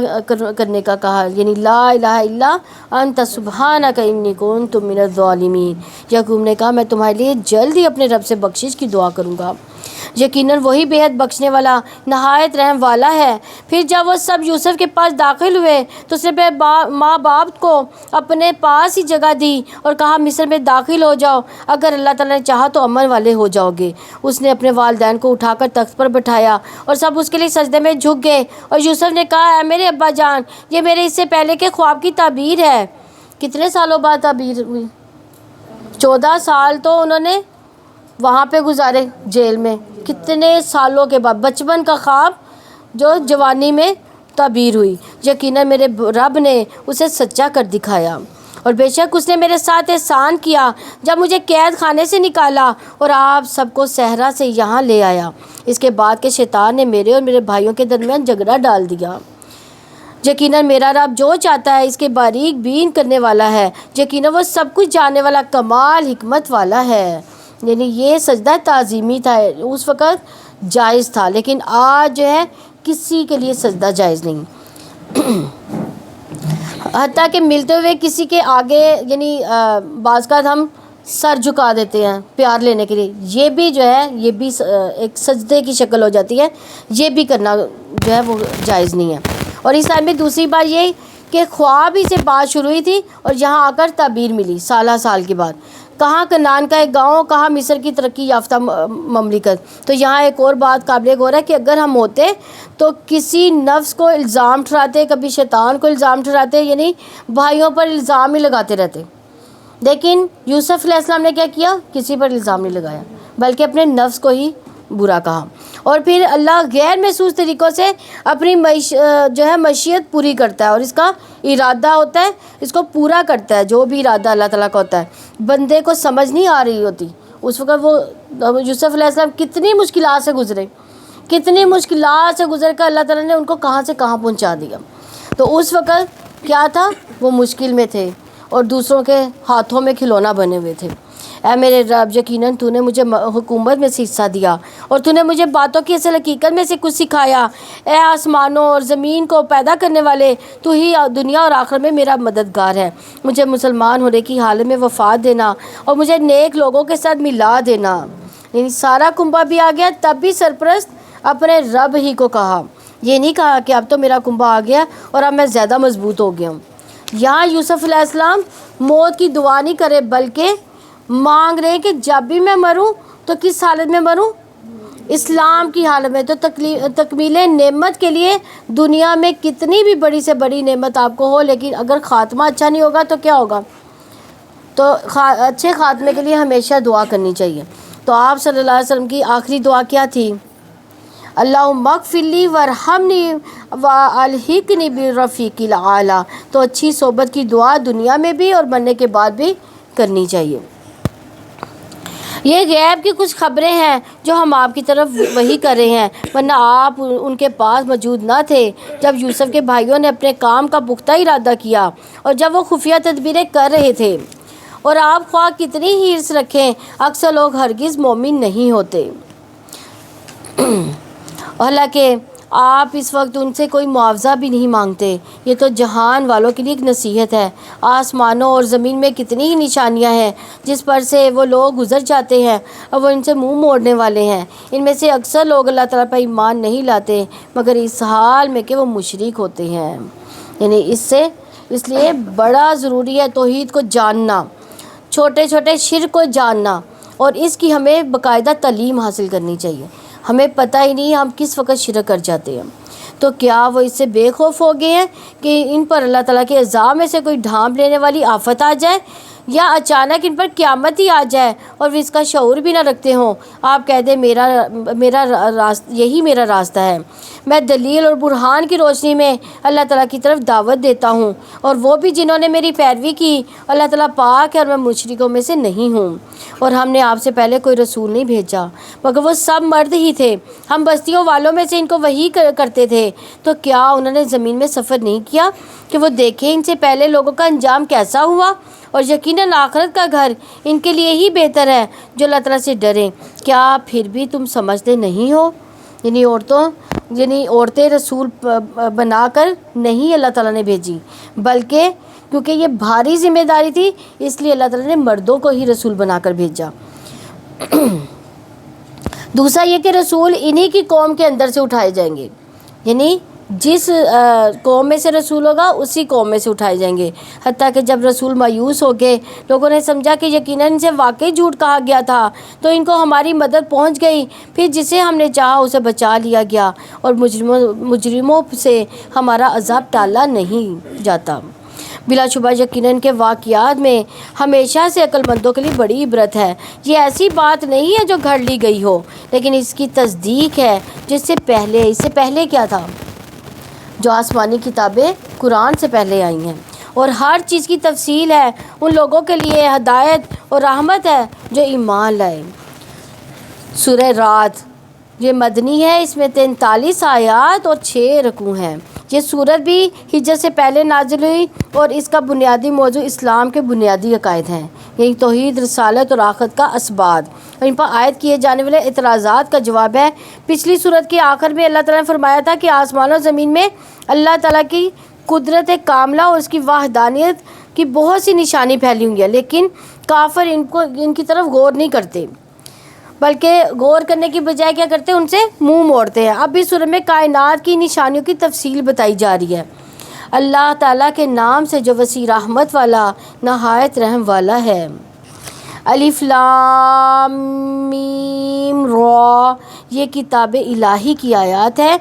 کرنے کا کہا، یعنی لا الہ الا انت سبحانک انی کنت من الظالمین۔ یعقوب نے کہا میں تمہارے لیے جلد ہی اپنے رب سے بخشش کی دعا کروں گا، یقیناً وہی بے حد بخشنے والا نہایت رحم والا ہے۔ پھر جب وہ سب یوسف کے پاس داخل ہوئے تو اس نے ماں باپ کو اپنے پاس ہی جگہ دی اور کہا مصر میں داخل ہو جاؤ، اگر اللہ تعالیٰ نے چاہا تو امن والے ہو جاؤ گے۔ اس نے اپنے والدین کو اٹھا کر تخت پر بٹھایا اور سب اس کے لیے سجدے میں جھک گئے، اور یوسف نے کہا اے میرے ابا جان، یہ میرے اس سے پہلے کے خواب کی تعبیر ہے۔ کتنے سالوں بعد تعبیر ہوئی؟ 14 سال تو انہوں نے وہاں پہ گزارے جیل میں، کتنے سالوں کے بعد بچپن کا خواب جو جوانی میں تعبیر ہوئی۔ یقیناً میرے رب نے اسے سچا کر دکھایا، اور بے شک اس نے میرے ساتھ احسان کیا جب مجھے قید خانے سے نکالا اور آپ سب کو صحرا سے یہاں لے آیا۔ اس کے بعد کہ شیطان نے میرے اور میرے بھائیوں کے درمیان جھگڑا ڈال دیا۔ یقیناً میرا رب جو چاہتا ہے اس کے باریک بین کرنے والا ہے، یقیناً وہ سب کچھ جاننے والا کمال حکمت والا ہے۔ یعنی یہ سجدہ تعظیمی تھا، اس وقت جائز تھا، لیکن آج جو ہے کسی کے لیے سجدہ جائز نہیں، حتیٰ کہ ملتے ہوئے کسی کے آگے، یعنی بعض کا ہم سر جھکا دیتے ہیں پیار لینے کے لیے، یہ بھی جو ہے یہ بھی ایک سجدے کی شکل ہو جاتی ہے، یہ بھی کرنا جو ہے وہ جائز نہیں ہے۔ اور اس ٹائم میں دوسری بات یہ کہ خواب ہی سے بات شروع ہوئی تھی اور یہاں آ کر تعبیر ملی سال کے بعد، کہاں کنعان کا ایک گاؤں، کہاں مصر کی ترقی یافتہ مملکت۔ تو یہاں ایک اور بات قابل غور ہے کہ اگر ہم ہوتے تو کسی نفس کو الزام ٹھہراتے، کبھی شیطان کو الزام ٹھہراتے، یعنی بھائیوں پر الزام ہی لگاتے رہتے، لیکن یوسف علیہ السلام نے کیا کیا؟ کسی پر الزام نہیں لگایا، بلکہ اپنے نفس کو ہی برا کہا۔ اور پھر اللہ غیر محسوس طریقوں سے اپنی جو ہے مشیت پوری کرتا ہے، اور اس کا ارادہ ہوتا ہے، اس کو پورا کرتا ہے۔ جو بھی ارادہ اللہ تعالیٰ کا ہوتا ہے بندے کو سمجھ نہیں آ رہی ہوتی، اس وقت وہ یوسف علیہ السلام کتنی مشکلات سے گزرے، کتنی مشکلات سے گزر کر اللہ تعالیٰ نے ان کو کہاں سے کہاں پہنچا دیا۔ تو اس وقت کیا تھا؟ وہ مشکل میں تھے اور دوسروں کے ہاتھوں میں کھلونا بنے ہوئے تھے۔ اے میرے رب، یقیناً تو نے مجھے حکومت میں سے حصہ دیا اور تو نے مجھے باتوں کی اصل حقیقت میں سے کچھ سکھایا۔ اے آسمانوں اور زمین کو پیدا کرنے والے، تو ہی دنیا اور آخرت میں میرا مددگار ہے۔ مجھے مسلمان ہونے کی حالت میں وفات دینا اور مجھے نیک لوگوں کے ساتھ ملا دینا۔ یعنی سارا کنبہ بھی آ گیا، تب بھی سرپرست اپنے رب ہی کو کہا، یہ نہیں کہا کہ اب تو میرا کنبہ آ گیا اور اب میں زیادہ مضبوط ہو گیا ہوں۔ یہاں یوسف علیہ السلام موت کی دعا نہیں کرے، بلکہ مانگ رہے کہ جب بھی میں مروں تو کس حالت میں مروں؟ اسلام کی حالت میں۔ تو تکمیل نعمت کے لیے دنیا میں کتنی بھی بڑی سے بڑی نعمت آپ کو ہو، لیکن اگر خاتمہ اچھا نہیں ہوگا تو کیا ہوگا؟ تو اچھے خاتمے کے لیے ہمیشہ دعا کرنی چاہیے۔ تو آپ صلی اللہ علیہ وسلم کی آخری دعا کیا تھی؟ اللہم اغفر لی وارحمنی والحقنی بالرفیق الاعلی۔ تو اچھی صحبت کی دعا دنیا میں بھی اور مرنے کے بعد بھی کرنی چاہیے۔ یہ غیب کی کچھ خبریں ہیں جو ہم آپ کی طرف وحی کر رہے ہیں، ورنہ آپ ان کے پاس موجود نہ تھے جب یوسف کے بھائیوں نے اپنے کام کا پختہ ارادہ کیا اور جب وہ خفیہ تدبیریں کر رہے تھے۔ اور آپ خواہ کتنی ہی حرص رکھیں، اکثر لوگ ہرگز مومن نہیں ہوتے۔ حالانکہ آپ اس وقت ان سے کوئی معاوضہ بھی نہیں مانگتے۔ یہ تو جہان والوں کے لیے ایک نصیحت ہے۔ آسمانوں اور زمین میں کتنی ہی نشانیاں ہیں جس پر سے وہ لوگ گزر جاتے ہیں اور وہ ان سے منہ موڑنے والے ہیں۔ ان میں سے اکثر لوگ اللہ تعالیٰ پر ایمان نہیں لاتے مگر اس حال میں کہ وہ مشرک ہوتے ہیں۔ یعنی اس لیے بڑا ضروری ہے توحید کو جاننا، چھوٹے چھوٹے شرک کو جاننا، اور اس کی ہمیں باقاعدہ تعلیم حاصل کرنی چاہیے۔ ہمیں پتہ ہی نہیں ہم کس وقت شرک کر جاتے ہیں۔ تو کیا وہ اس سے بے خوف ہو گئے ہیں کہ ان پر اللہ تعالیٰ کے عذاب میں سے کوئی ڈھانپ لینے والی آفت آ جائے یا اچانک ان پر قیامت ہی آ جائے اور وہ اس کا شعور بھی نہ رکھتے ہوں؟ آپ کہہ دیں یہی میرا راستہ ہے، میں دلیل اور برہان کی روشنی میں اللہ تعالیٰ کی طرف دعوت دیتا ہوں، اور وہ بھی جنہوں نے میری پیروی کی، اللہ تعالیٰ پاک ہے اور میں مشرکوں میں سے نہیں ہوں۔ اور ہم نے آپ سے پہلے کوئی رسول نہیں بھیجا مگر وہ سب مرد ہی تھے، ہم بستیوں والوں میں سے ان کو وحی کرتے تھے۔ تو کیا انہوں نے زمین میں سفر نہیں کیا کہ وہ دیکھیں ان سے پہلے لوگوں کا انجام کیسا ہوا؟ اور یقیناً آخرت کا گھر ان کے لیے ہی بہتر ہے جو اللہ تعالیٰ سے ڈریں۔ کیا پھر بھی تم سمجھتے نہیں ہو؟ یعنی عورتیں رسول بنا کر نہیں اللہ تعالیٰ نے بھیجی، بلکہ کیونکہ یہ بھاری ذمہ داری تھی اس لیے اللہ تعالیٰ نے مردوں کو ہی رسول بنا کر بھیجا۔ دوسرا یہ کہ رسول انہی کی قوم کے اندر سے اٹھائے جائیں گے، یعنی جس قوم میں سے رسول ہوگا اسی قوم میں سے اٹھائے جائیں گے۔ حتیٰ کہ جب رسول مایوس ہو گئے، لوگوں نے سمجھا کہ یقیناً ان سے واقعی جھوٹ کہا گیا تھا، تو ان کو ہماری مدد پہنچ گئی، پھر جسے ہم نے چاہا اسے بچا لیا گیا، اور مجرموں سے ہمارا عذاب ٹالا نہیں جاتا۔ بلا شبہ یقیناً کے واقعات میں ہمیشہ سے عقل مندوں کے لیے بڑی عبرت ہے۔ یہ ایسی بات نہیں ہے جو گھڑ لی گئی ہو، لیکن اس کی تصدیق ہے اس سے پہلے کیا تھا، جو آسمانی کتابیں قرآن سے پہلے آئی ہیں، اور ہر چیز کی تفصیل ہے ان لوگوں کے لیے ہدایت اور رحمت ہے جو ایمان لائے۔ سورہ رات یہ مدنی ہے، اس میں 43 آیات اور 6 رکوع ہیں۔ یہ سورت بھی ہجرت سے پہلے نازل ہوئی اور اس کا بنیادی موضوع اسلام کے بنیادی عقائد ہیں، یعنی توحید، رسالت اور آخرت کا اثبات، اور ان پر عائد کیے جانے والے اعتراضات کا جواب ہے۔ پچھلی سورت کے آخر میں اللہ تعالیٰ نے فرمایا تھا کہ آسمان و زمین میں اللہ تعالیٰ کی قدرت کاملہ اور اس کی وحدانیت کی بہت سی نشانی پھیلی ہوئی ہے، لیکن کافر ان کی طرف غور نہیں کرتے، بلکہ غور کرنے کی بجائے کیا کرتے ہیں، ان سے منہ موڑتے ہیں۔ اب اس سورت میں کائنات کی نشانیوں کی تفصیل بتائی جا رہی ہے۔ اللہ تعالیٰ کے نام سے جو وسیع رحمت والا، نہایت رحم والا ہے۔ الف لام میم را، یہ کتاب الہی کی آیات ہے،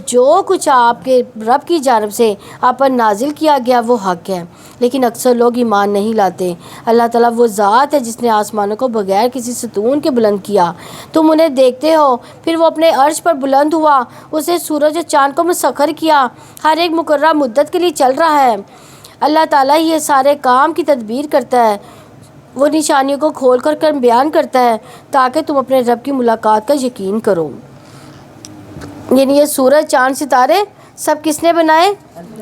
جو کچھ آپ کے رب کی جانب سے آپ پر نازل کیا گیا وہ حق ہے، لیکن اکثر لوگ ایمان نہیں لاتے۔ اللہ تعالیٰ وہ ذات ہے جس نے آسمانوں کو بغیر کسی ستون کے بلند کیا، تم انہیں دیکھتے ہو، پھر وہ اپنے عرش پر بلند ہوا، اسے سورج اور چاند کو مسخر کیا، ہر ایک مقررہ مدت کے لیے چل رہا ہے۔ اللہ تعالیٰ یہ سارے کام کی تدبیر کرتا ہے، وہ نشانیوں کو کھول کر بیان کرتا ہے تاکہ تم اپنے رب کی ملاقات کا یقین کرو۔ یعنی یہ سورج، چاند، ستارے سب کس نے بنائے؟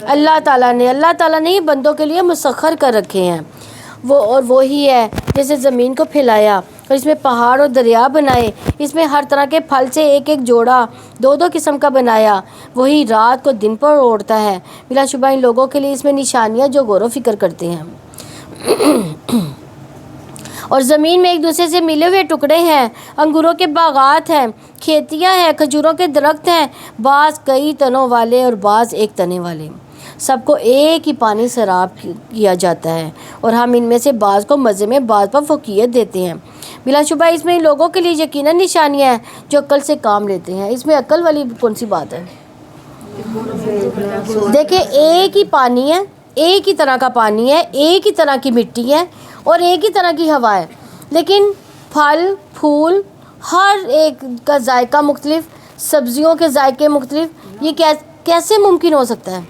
اللہ تعالیٰ نے۔ اللہ تعالیٰ نے یہ بندوں کے لیے مسخر کر رکھے ہیں۔ وہی ہے جیسے زمین کو پھیلایا اور اس میں پہاڑ اور دریا بنائے، اس میں ہر طرح کے پھل سے ایک ایک جوڑا، 2 قسم کا بنایا، وہی رات کو دن پر اوڑھتا ہے۔ بلا شبہ ان لوگوں کے لیے اس میں نشانیاں جو غور و فکر کرتے ہیں۔ اور زمین میں ایک دوسرے سے ملے ہوئے ٹکڑے ہیں، انگوروں کے باغات ہیں، کھیتیاں ہیں، کھجوروں کے درخت ہیں، بعض کئی تنوں والے اور بعض ایک تنے والے، سب کو ایک ہی پانی سیراب کیا جاتا ہے، اور ہم ان میں سے بعض کو مزے میں، بعض پر فوقیت دیتے ہیں۔ بلا شبہ اس میں ان لوگوں کے لیے یقیناً نشانیاں ہیں جو عقل سے کام لیتے ہیں۔ اس میں عقل والی کون سی بات ہے؟ دیکھیں، ایک ہی پانی ہے، ایک ہی طرح کا پانی ہے، ایک ہی طرح کی مٹی ہے اور ایک ہی طرح کی ہوا ہے، لیکن پھل پھول ہر ایک کا ذائقہ مختلف، سبزیوں کے ذائقے مختلف، یہ کیسے ممکن ہو سکتا ہے؟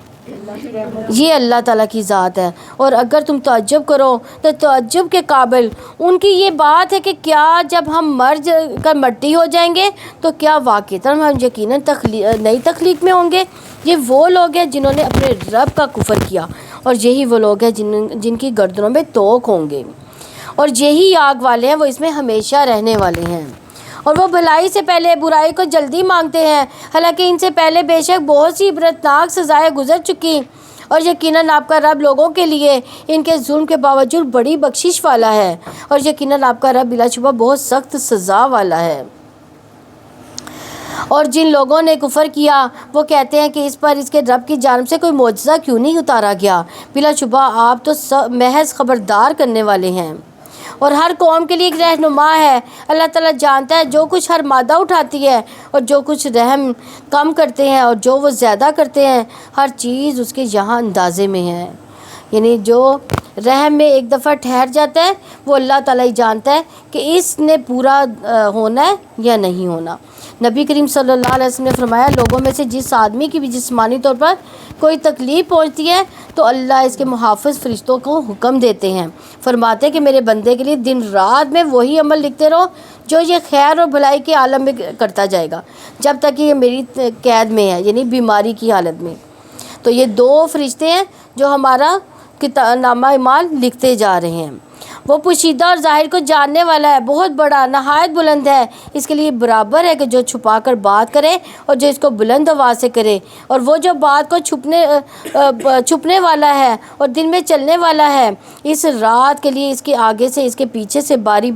یہ اللہ تعالیٰ کی ذات ہے۔ اور اگر تم تعجب کرو تو تعجب کے قابل ان کی یہ بات ہے کہ کیا جب ہم مر کر مٹی ہو جائیں گے تو کیا واقعتاً ہم یقیناً نئی تخلیق میں ہوں گے؟ یہ وہ لوگ ہیں جنہوں نے اپنے رب کا کفر کیا، اور یہی وہ لوگ ہیں جن کی گردنوں میں توق ہوں گے، اور یہی آگ والے ہیں، وہ اس میں ہمیشہ رہنے والے ہیں۔ اور وہ بھلائی سے پہلے برائی کو جلدی مانگتے ہیں، حالانکہ ان سے پہلے بے شک بہت سی عبرتناک سزائیں گزر چکی، اور یقیناً آپ کا رب لوگوں کے لیے ان کے ظلم کے باوجود بڑی بخشش والا ہے، اور یقیناً آپ کا رب بلا شبہ بہت سخت سزا والا ہے۔ اور جن لوگوں نے کفر کیا وہ کہتے ہیں کہ اس پر اس کے رب کی جانب سے کوئی معجزہ کیوں نہیں اتارا گیا؟ بلا شبہ آپ تو محض خبردار کرنے والے ہیں، اور ہر قوم کے لیے ایک رہنما ہے۔ اللہ تعالیٰ جانتا ہے جو کچھ ہر مادہ اٹھاتی ہے، اور جو کچھ رحم کم کرتے ہیں اور جو وہ زیادہ کرتے ہیں، ہر چیز اس کے یہاں اندازے میں ہے۔ یعنی جو رحم میں ایک دفعہ ٹھہر جاتا ہے وہ اللہ تعالیٰ ہی جانتا ہے کہ اس نے پورا ہونا ہے یا نہیں ہونا۔ نبی کریم صلی اللہ علیہ وسلم نے فرمایا، لوگوں میں سے جس آدمی کی بھی جسمانی طور پر کوئی تکلیف پہنچتی ہے تو اللہ اس کے محافظ فرشتوں کو حکم دیتے ہیں، فرماتے ہیں کہ میرے بندے کے لیے دن رات میں وہی عمل لکھتے رہو جو یہ خیر اور بھلائی کے عالم میں کرتا جائے گا جب تک کہ یہ میری قید میں ہے، یعنی بیماری کی حالت میں۔ تو یہ دو فرشتے ہیں جو ہمارا نامہ اعمال لکھتے جا رہے ہیں۔ وہ پوشیدہ اور ظاہر کو جاننے والا ہے، بہت بڑا، نہایت بلند ہے۔ اس کے لیے برابر ہے کہ جو چھپا کر بات کرے اور جو اس کو بلند آواز سے کرے، اور وہ جو بات کو چھپنے والا ہے اور دن میں چلنے والا ہے۔ اس رات کے لیے اس کے آگے سے اس کے پیچھے سے باری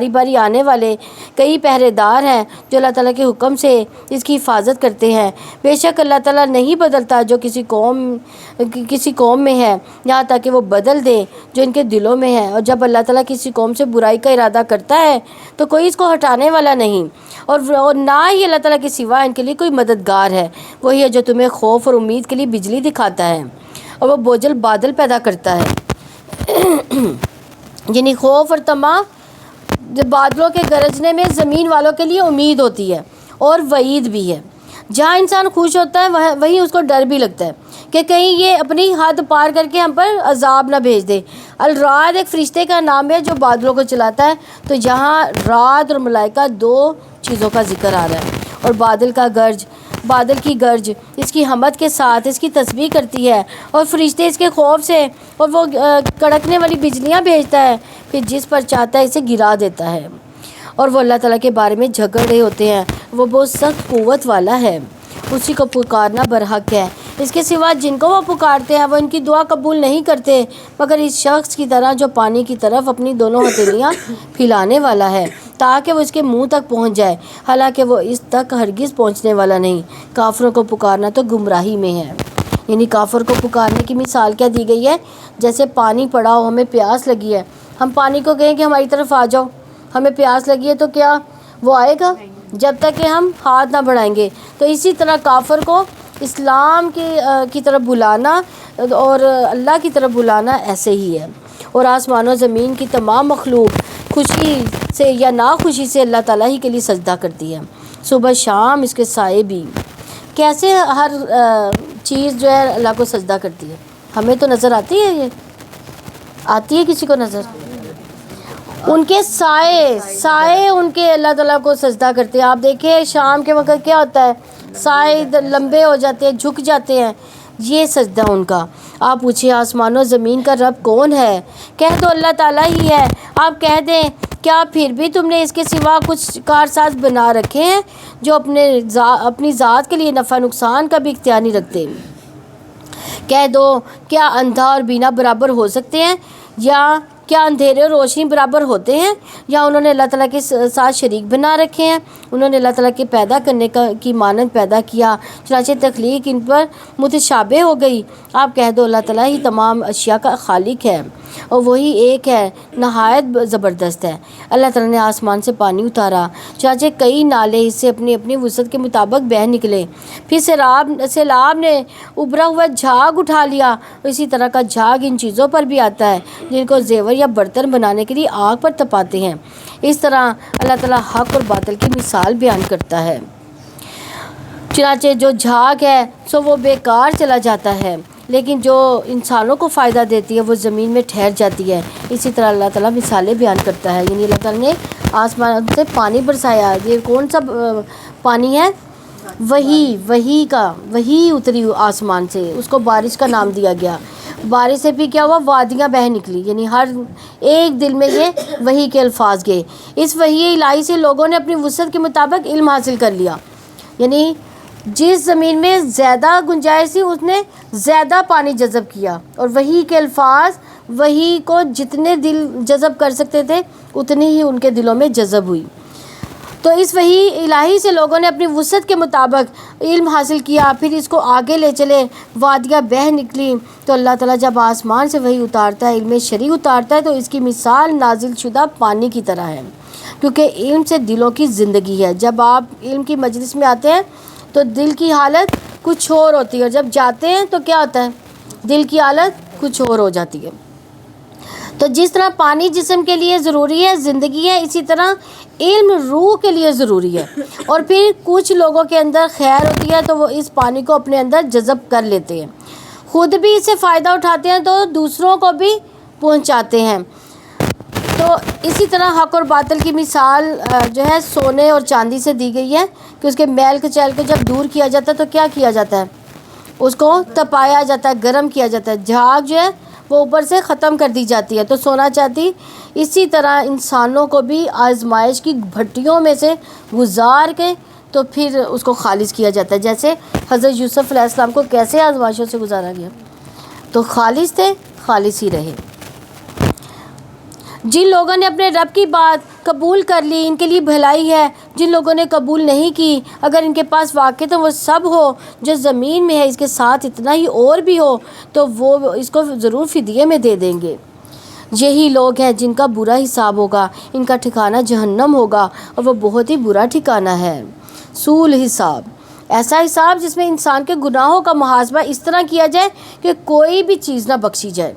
باری آنے والے کئی پہرے دار ہیں جو اللہ تعالیٰ کے حکم سے اس کی حفاظت کرتے ہیں۔ بے شک اللہ تعالیٰ نہیں بدلتا جو کسی قوم میں ہے، یہاں تک کہ وہ بدل دے جو ان کے دلوں میں ہے، اور جب اللہ تعالیٰ کسی قوم سے برائی کا ارادہ کرتا ہے تو کوئی اس کو ہٹانے والا نہیں، اور نہ ہی اللہ تعالیٰ کے سوا ان کے لیے کوئی مددگار ہے۔ وہی ہے جو تمہیں خوف اور امید کے لیے بجلی دکھاتا ہے اور وہ بوجھل بادل پیدا کرتا ہے۔ یعنی خوف اور طمع بادلوں کے گرجنے میں زمین والوں کے لیے امید ہوتی ہے اور وعید بھی ہے۔ جہاں انسان خوش ہوتا ہے وہیں اس کو ڈر بھی لگتا ہے کہ کہیں یہ اپنی حد پار کر کے ہم پر عذاب نہ بھیج دے۔ الرعد ایک فرشتے کا نام ہے جو بادلوں کو چلاتا ہے۔ تو یہاں رعد اور ملائکہ دو چیزوں کا ذکر آ رہا ہے، اور بادل کی گرج اس کی حمد کے ساتھ اس کی تسبیح کرتی ہے، اور فرشتے اس کے خوف سے، اور وہ کڑکنے والی بجلیاں بھیجتا ہے، پھر جس پر چاہتا ہے اسے گرا دیتا ہے۔ اور وہ اللہ تعالیٰ کے بارے میں جھگڑ رہے ہوتے ہیں، وہ بہت سخت قوت والا ہے، اسی کو پکارنا برحق ہے۔ اس کے سوا جن کو وہ پکارتے ہیں وہ ان کی دعا قبول نہیں کرتے مگر اس شخص کی طرح جو پانی کی طرف اپنی دونوں ہتھیلیاں پھیلانے والا ہے تاکہ وہ اس کے منہ تک پہنچ جائے، حالانکہ وہ اس تک ہرگز پہنچنے والا نہیں۔ کافروں کو پکارنا تو گمراہی میں ہے۔ یعنی کافر کو پکارنے کی مثال کیا دی گئی ہے؟ جیسے پانی پڑا ہو، ہمیں پیاس لگی ہے، ہم پانی کو کہیں کہ ہماری طرف آ جاؤ، ہمیں پیاس لگی ہے، تو کیا وہ آئے گا؟ جب تک کہ ہم ہاتھ نہ بڑھائیں گے۔ تو اسی طرح کافر کو اسلام کی طرف بلانا اور اللہ کی طرف بلانا ایسے ہی ہے۔ اور آسمان و زمین کی تمام مخلوق خوشی سے یا ناخوشی سے اللہ تعالیٰ ہی کے لیے سجدہ کرتی ہے، صبح شام اس کے سائے بھی۔ کیسے ہر چیز جو ہے اللہ کو سجدہ کرتی ہے؟ ہمیں تو نظر آتی ہے، یہ آتی ہے کسی کو نظر؟ ان کے سائے ان کے اللہ تعالیٰ کو سجدہ کرتے ہیں۔ آپ دیکھیں شام کے وقت کیا ہوتا ہے، سائے لمبے ہو جاتے ہیں، جھک جاتے ہیں، یہ سجدہ ان کا۔ آپ پوچھیں آسمان و زمین کا رب کون ہے؟ کہہ دو اللہ تعالیٰ ہی ہے۔ آپ کہہ دیں کیا پھر بھی تم نے اس کے سوا کچھ کارساز بنا رکھے ہیں جو اپنی ذات کے لیے نفع نقصان کا بھی اختیار نہیں رکھتے؟ کہہ دو کیا اندھا اور بینا برابر ہو سکتے ہیں؟ یا کیا اندھیرے اور روشنی برابر ہوتے ہیں؟ یا انہوں نے اللہ تعالیٰ کے ساتھ شریک بنا رکھے ہیں؟ انہوں نے اللہ تعالیٰ کے پیدا کرنے کی مانند پیدا کیا، چنانچہ تخلیق ان پر متشابہ ہو گئی۔ آپ کہہ دو اللہ تعالیٰ ہی تمام اشیاء کا خالق ہے اور وہی ایک ہے، نہایت زبردست ہے۔ اللہ تعالیٰ نے آسمان سے پانی اتارا، چنانچہ کئی نالے اس سے اپنی اپنی وسعت کے مطابق بہہ نکلے، پھر سیلاب نے ابھرا ہوا جھاگ اٹھا لیا۔ اسی طرح کا جھاگ ان چیزوں پر بھی آتا ہے جن کو زیور یا برتن بنانے کے لیے آگ پر تپاتے ہیں۔ اس طرح اللہ تعالیٰ حق اور باطل کی مثال بیان کرتا ہے۔ چنانچہ جو جھاگ ہے سو وہ بیکار چلا جاتا ہے، لیکن جو انسانوں کو فائدہ دیتی ہے وہ زمین میں ٹھہر جاتی ہے۔ اسی طرح اللہ تعالیٰ مثالیں بیان کرتا ہے، یعنی اللہ تعالیٰ نے آسمان سے پانی برسایا۔ یہ کون سا پانی ہے؟ وہی اتری آسمان سے، اس کو بارش کا نام دیا گیا۔ بارش سے بھی کیا ہوا؟ وادیاں بہہ نکلی، یعنی ہر ایک دل میں یہ وحی کے الفاظ گئے۔ اس وحی الہی سے لوگوں نے اپنی وسعت کے مطابق علم حاصل کر لیا، یعنی جس زمین میں زیادہ گنجائش تھی اس نے زیادہ پانی جذب کیا، اور وحی کے الفاظ وحی کو جتنے دل جذب کر سکتے تھے اتنی ہی ان کے دلوں میں جذب ہوئی۔ تو اس وحی الہی سے لوگوں نے اپنی وسعت کے مطابق علم حاصل کیا، پھر اس کو آگے لے چلے، وادیاں بہہ نکلی۔ تو اللہ تعالیٰ جب آسمان سے وحی اتارتا ہے، علم شرعی اتارتا ہے، تو اس کی مثال نازل شدہ پانی کی طرح ہے، کیونکہ علم سے دلوں کی زندگی ہے۔ جب آپ علم کی مجلس میں آتے ہیں تو دل کی حالت کچھ اور ہوتی ہے، اور جب جاتے ہیں تو کیا ہوتا ہے؟ دل کی حالت کچھ اور ہو جاتی ہے۔ تو جس طرح پانی جسم کے لیے ضروری ہے، زندگی ہے، اسی طرح علم روح کے لیے ضروری ہے۔ اور پھر کچھ لوگوں کے اندر خیر ہوتی ہے تو وہ اس پانی کو اپنے اندر جذب کر لیتے ہیں، خود بھی اس سے فائدہ اٹھاتے ہیں تو دوسروں کو بھی پہنچاتے ہیں۔ تو اسی طرح حق اور باطل کی مثال جو ہے سونے اور چاندی سے دی گئی ہے کہ اس کے میل کچیل کو جب دور کیا جاتا ہے تو کیا کیا جاتا ہے؟ اس کو تپایا جاتا ہے، گرم کیا جاتا ہے، جھاگ جو ہے وہ اوپر سے ختم کر دی جاتی ہے۔ تو سونا چاندی اسی طرح انسانوں کو بھی آزمائش کی بھٹیوں میں سے گزار کے تو پھر اس کو خالص کیا جاتا ہے، جیسے حضرت یوسف علیہ السلام کو کیسے آزمائشوں سے گزارا گیا، تو خالص تھے، خالص ہی رہے۔ جن لوگوں نے اپنے رب کی بات قبول کر لی ان کے لیے بھلائی ہے، جن لوگوں نے قبول نہیں کی، اگر ان کے پاس واقع تو وہ سب ہو جو زمین میں ہے، اس کے ساتھ اتنا ہی اور بھی ہو تو وہ اس کو ضرور فدیے میں دے دیں گے۔ یہی لوگ ہیں جن کا برا حساب ہوگا، ان کا ٹھکانہ جہنم ہوگا، اور وہ بہت ہی برا ٹھکانہ ہے۔ سول حساب، ایسا حساب جس میں انسان کے گناہوں کا محاسبہ اس طرح کیا جائے کہ کوئی بھی چیز نہ بخشی جائے،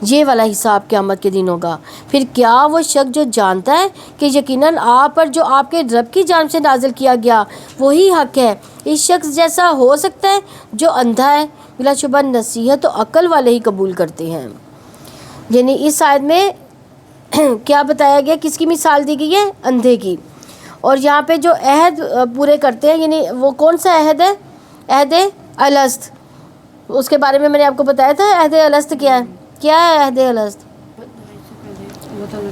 یہ والا حساب قیامت کے دن ہوگا۔ پھر کیا وہ شخص جو جانتا ہے کہ یقیناً آپ پر جو آپ کے رب کی جانب سے نازل کیا گیا وہی حق ہے، اس شخص جیسا ہو سکتا ہے جو اندھا ہے؟ بلا شبہ نصیحت تو عقل والے ہی قبول کرتے ہیں۔ یعنی اس آیت میں کیا بتایا گیا؟ کس کی مثال دی گئی ہے؟ اندھے کی۔ اور یہاں پہ جو عہد پورے کرتے ہیں، یعنی وہ کون سا عہد ہے؟ عہد الست، اس کے بارے میں نے آپ کو بتایا تھا۔ عہد الست کیا ہے؟ کیا ہے عہد الست؟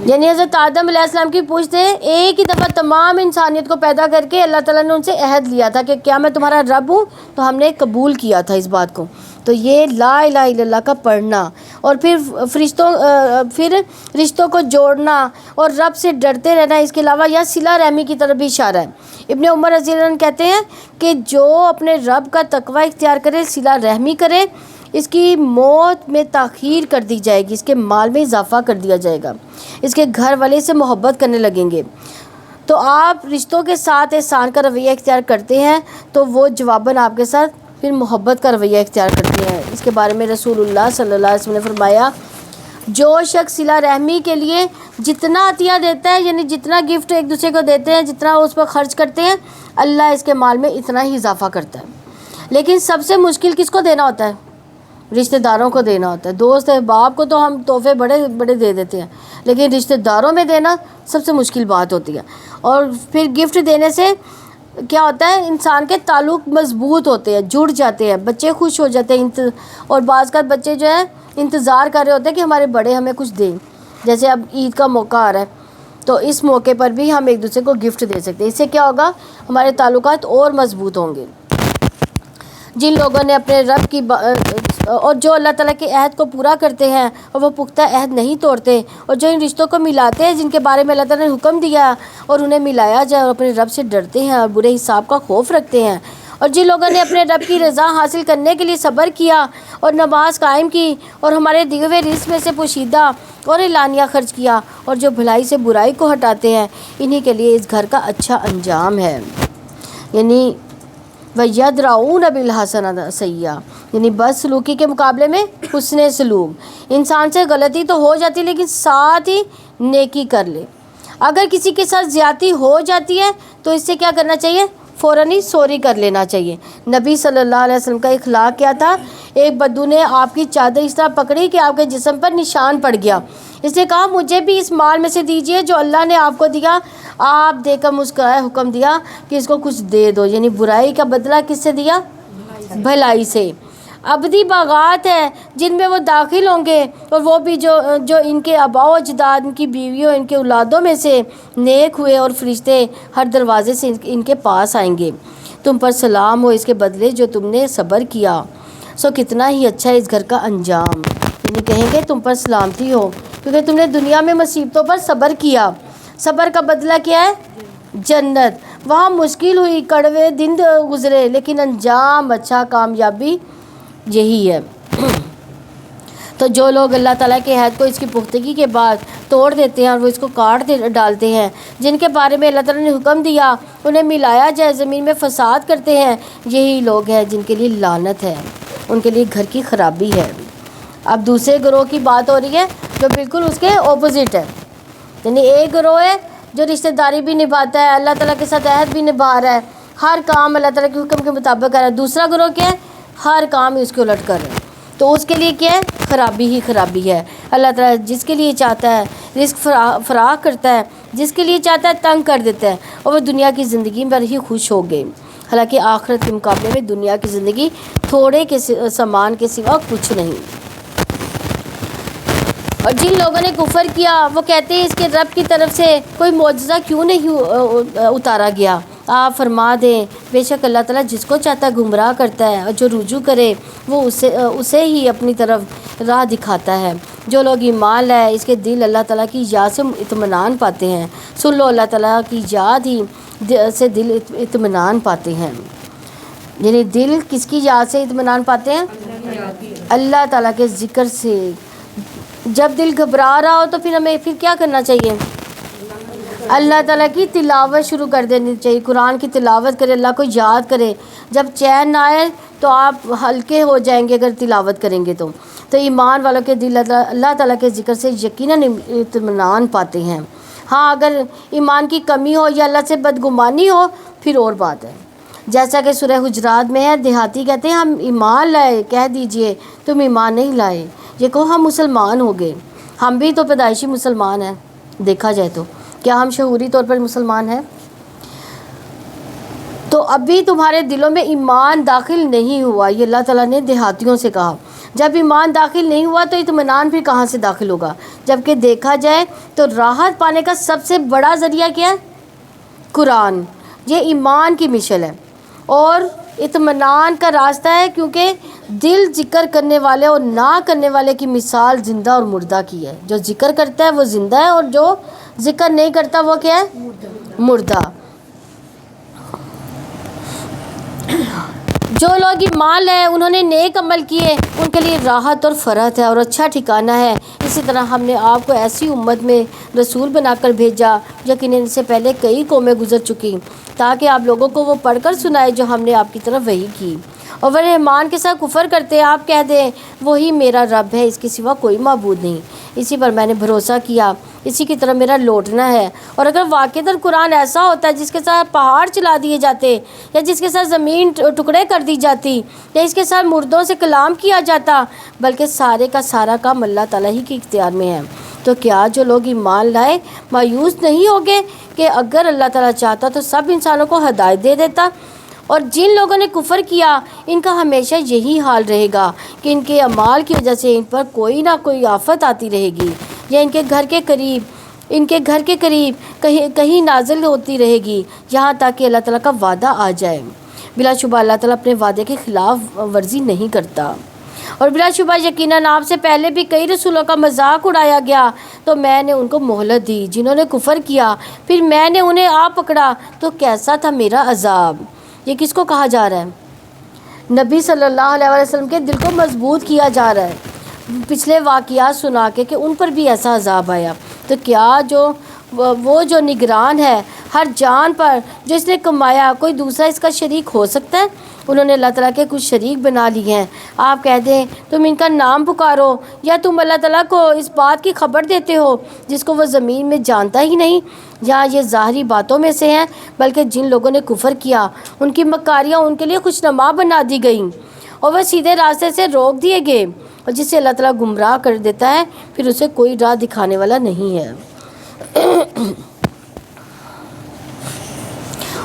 یعنی حضرت آدم علیہ السلام کی پوچھ سے ایک ہی دفعہ تمام انسانیت کو پیدا کر کے اللہ تعالیٰ نے ان سے عہد لیا تھا کہ کیا میں تمہارا رب ہوں، تو ہم نے قبول کیا تھا اس بات کو۔ تو یہ لا الہ الا اللہ کا پڑھنا، اور پھر رشتوں کو جوڑنا اور رب سے ڈرتے رہنا، اس کے علاوہ یہ صلہ رحمی کی طرف بھی اشارہ ہے۔ ابن عمر رضی اللہ عنہ کہتے ہیں کہ جو اپنے رب کا تقوی اختیار کرے، صلہ رحمی کرے، اس کی موت میں تاخیر کر دی جائے گی، اس کے مال میں اضافہ کر دیا جائے گا، اس کے گھر والے سے محبت کرنے لگیں گے۔ تو آپ رشتوں کے ساتھ احسان کا رویہ اختیار کرتے ہیں تو وہ جواباً آپ کے ساتھ پھر محبت کا رویہ اختیار کرتے ہیں۔ اس کے بارے میں رسول اللہ صلی اللہ علیہ وسلم نے فرمایا، جو شخص صلہ رحمی کے لیے جتنا عطیہ دیتا ہے، یعنی جتنا گفٹ ایک دوسرے کو دیتے ہیں، جتنا اس پر خرچ کرتے ہیں، اللہ اس کے مال میں اتنا ہی اضافہ کرتا ہے۔ لیکن سب سے مشکل کس کو دینا ہوتا ہے؟ رشتہ داروں کو دینا ہوتا ہے۔ دوست احباب کو تو ہم تحفے بڑے بڑے دے دیتے ہیں، لیکن رشتہ داروں میں دینا سب سے مشکل بات ہوتی ہے۔ اور پھر گفٹ دینے سے کیا ہوتا ہے؟ انسان کے تعلق مضبوط ہوتے ہیں، جڑ جاتے ہیں، بچے خوش ہو جاتے ہیں، اور بعض کا بچے جو ہیں انتظار کر رہے ہوتے ہیں کہ ہمارے بڑے ہمیں کچھ دیں۔ جیسے اب عید کا موقع آ رہا ہے تو اس موقع پر بھی ہم ایک دوسرے کو گفٹ دے سکتے ہیں، اس سے کیا ہوگا؟ ہمارے تعلقات اور مضبوط ہوں گے۔ جن لوگوں نے اپنے رب کی اور جو اللہ تعالیٰ کے عہد کو پورا کرتے ہیں اور وہ پختہ عہد نہیں توڑتے، اور جو ان رشتوں کو ملاتے ہیں جن کے بارے میں اللہ تعالیٰ نے حکم دیا اور انہیں ملایا جائے، اور اپنے رب سے ڈرتے ہیں اور برے حساب کا خوف رکھتے ہیں، اور جن لوگوں نے اپنے رب کی رضا حاصل کرنے کے لیے صبر کیا اور نماز قائم کی اور ہمارے دیے ہوئے رزق میں سے پوشیدہ اور اعلانیہ خرچ کیا، اور جو بھلائی سے برائی کو ہٹاتے ہیں، انہی کے لیے اس گھر کا اچھا انجام ہے۔ یعنی وَيَدْرَؤُونَ بِالْحَسَنَةِ السَّيِّئَةَ، یعنی بد سلوکی کے مقابلے میں حسن سلوک۔ انسان سے غلطی تو ہو جاتی لیکن ساتھ ہی نیکی کر لے۔ اگر کسی کے ساتھ زیادتی ہو جاتی ہے تو اس سے کیا کرنا چاہیے؟ فوراً ہی سوری کر لینا چاہیے۔ نبی صلی اللہ علیہ وسلم کا اخلاق کیا تھا؟ ایک بدو نے آپ کی چادر اس طرح پکڑی کہ آپ کے جسم پر نشان پڑ گیا. اس نے کہا مجھے بھی اس مال میں سے دیجئے جو اللہ نے آپ کو دیا. آپ دے کر مسکرائے، حکم دیا کہ اس کو کچھ دے دو. یعنی برائی کا بدلہ کس سے دیا؟ بھلائی سے. ابدی باغات ہیں جن میں وہ داخل ہوں گے، اور وہ بھی جو ان کے آباء و اجداد، ان کی بیویوں، ان کے اولادوں میں سے نیک ہوئے، اور فرشتے ہر دروازے سے ان کے پاس آئیں گے. تم پر سلام ہو اس کے بدلے جو تم نے صبر کیا، سو کتنا ہی اچھا ہے اس گھر کا انجام. یعنی کہیں گے تم پر سلامتی ہو کیونکہ تم نے دنیا میں مصیبتوں پر صبر کیا. صبر کا بدلہ کیا ہے؟ جنت. وہاں مشکل ہوئی، کڑوے دن گزرے، لیکن انجام اچھا، کامیابی یہی ہے. تو جو لوگ اللہ تعالیٰ کے عہد کو اس کی پختگی کے بعد توڑ دیتے ہیں اور وہ اس کو کاٹ ڈالتے ہیں، جن کے بارے میں اللہ تعالیٰ نے حکم دیا انہیں ملایا جائے، زمین میں فساد کرتے ہیں، یہی لوگ ہیں جن کے لیے لعنت ہے، ان کے لیے گھر کی خرابی ہے. اب دوسرے گروہ کی بات ہو رہی ہے جو بالکل اس کے اپوزٹ ہے. یعنی ایک گروہ ہے جو رشتہ داری بھی نبھاتا ہے، اللہ تعالیٰ کے ساتھ عہد بھی نبھا رہا ہے، ہر کام اللہ تعالیٰ کے حکم کے مطابق کر رہا ہے. دوسرا گروہ کیا ہے؟ ہر کام اس کے الٹ کر رہے ہیں. تو اس کے لیے کیا ہے؟ خرابی ہی خرابی ہے. اللہ تعالیٰ جس کے لیے چاہتا ہے رزق فراخ کرتا ہے، جس کے لیے چاہتا ہے تنگ کر دیتا ہے، اور وہ دنیا کی زندگی پر ہی خوش ہو گئے. حالانکہ آخرت کے مقابلے میں دنیا کی زندگی تھوڑے کے سامان کے سوا کچھ نہیں. اور جن لوگوں نے کفر کیا وہ کہتے ہیں اس کے رب کی طرف سے کوئی معجزہ کیوں نہیں اتارا گیا. آپ فرما دیں بے شک اللہ تعالیٰ جس کو چاہتا ہے گمراہ کرتا ہے، اور جو رجوع کرے وہ اسے ہی اپنی طرف راہ دکھاتا ہے. جو لوگ ایمان لائے اس کے دل اللہ تعالیٰ کی یاد سے اطمینان پاتے ہیں. سن لو، اللہ تعالیٰ کی یاد ہی سے دل اطمینان پاتے ہیں. یعنی دل کس کی یاد سے اطمینان پاتے ہیں؟ اللہ تعالیٰ کے ذکر سے. جب دل گھبرا رہا ہو تو پھر ہمیں کیا کرنا چاہیے؟ اللہ تعالیٰ کی تلاوت شروع کر دینی چاہیے. قرآن کی تلاوت کرے، اللہ کو یاد کرے. جب چین نہ آئے تو آپ ہلکے ہو جائیں گے اگر تلاوت کریں گے. تو ایمان والوں کے دل اللہ تعالیٰ کے ذکر سے یقیناً اطمینان پاتے ہیں. ہاں اگر ایمان کی کمی ہو یا اللہ سے بدگمانی ہو پھر اور بات ہے. جیسا کہ سورہ حجرات میں ہے، دیہاتی کہتے ہیں ہم ایمان لائے، کہہ دیجئے تم ایمان نہیں لائے، یہ کہو ہم مسلمان ہو گئے. ہم بھی تو پیدائشی مسلمان ہیں. دیکھا جائے تو کیا ہم شعوری طور پر مسلمان ہیں؟ تو ابھی تمہارے دلوں میں ایمان داخل نہیں ہوا. یہ اللہ تعالیٰ نے دیہاتیوں سے کہا. جب ایمان داخل نہیں ہوا تو اطمینان پھر کہاں سے داخل ہوگا؟ جبکہ دیکھا جائے تو راحت پانے کا سب سے بڑا ذریعہ کیا ہے؟ قرآن. یہ ایمان کی مشل ہے اور اطمینان کا راستہ ہے، کیونکہ دل ذکر کرنے والے اور نہ کرنے والے کی مثال زندہ اور مردہ کی ہے. جو ذکر کرتا ہے وہ زندہ ہے، اور جو ذکر نہیں کرتا وہ کیا ہے؟ مردہ. جو لوگ ایمان لائے انہوں نے نیک عمل کیے، ان کے لیے راحت اور فرحت ہے اور اچھا ٹھکانہ ہے. اسی طرح ہم نے آپ کو ایسی امت میں رسول بنا کر بھیجا یقیناً ان سے پہلے کئی قومیں گزر چکی، تاکہ آپ لوگوں کو وہ پڑھ کر سنائے جو ہم نے آپ کی طرف وحی کی. اور وہ رحمان کے ساتھ کفر کرتے، آپ کہہ دیں وہی میرا رب ہے، اس کے سوا کوئی معبود نہیں، اسی پر میں نے بھروسہ کیا، اسی کی طرف میرا لوٹنا ہے. اور اگر واقعتاً قرآن ایسا ہوتا ہے جس کے ساتھ پہاڑ چلا دیے جاتے، یا جس کے ساتھ زمین ٹکڑے کر دی جاتی، یا اس کے ساتھ مردوں سے کلام کیا جاتا، بلکہ سارے کا سارا کام اللہ تعالیٰ ہی کے اختیار میں ہے، تو کیا جو لوگ ایمان لائے مایوس نہیں ہوگے کہ اگر اللہ تعالیٰ چاہتا تو سب انسانوں کو ہدایت دے دیتا؟ اور جن لوگوں نے کفر کیا ان کا ہمیشہ یہی حال رہے گا کہ ان کے اعمال کی وجہ سے ان پر کوئی نہ کوئی آفت آتی رہے گی، یا ان کے گھر کے قریب کہیں نازل ہوتی رہے گی، یہاں تک کہ اللہ تعالیٰ کا وعدہ آ جائے. بلا شبہ اللہ تعالیٰ اپنے وعدے کے خلاف ورزی نہیں کرتا. اور بلا شبہ یقیناً آپ سے پہلے بھی کئی رسولوں کا مذاق اڑایا گیا، تو میں نے ان کو مہلت دی. جنہوں نے کفر کیا پھر میں نے انہیں آ پکڑا تو کیسا تھا میرا عذاب. یہ کس کو کہا جا رہا ہے؟ نبی صلی اللہ علیہ وسلم کے دل کو مضبوط کیا جا رہا ہے پچھلے واقعات سنا کے کہ ان پر بھی ایسا عذاب آیا. تو کیا وہ جو نگران ہے ہر جان پر جو اس نے کمایا، کوئی دوسرا اس کا شریک ہو سکتا ہے؟ انہوں نے اللہ تعالیٰ کے کچھ شریک بنا لیے ہیں. آپ کہہ دیں تم ان کا نام پکارو، یا تم اللہ تعالیٰ کو اس بات کی خبر دیتے ہو جس کو وہ زمین میں جانتا ہی نہیں؟ یا یہ ظاہری باتوں میں سے ہیں، بلکہ جن لوگوں نے کفر کیا ان کی مکاریاں ان کے لیے خوشنما بنا دی گئیں، اور وہ سیدھے راستے سے روک دیے گئے، اور جسے اللہ تعالیٰ گمراہ کر دیتا ہے پھر اسے کوئی راہ دکھانے والا نہیں ہے۔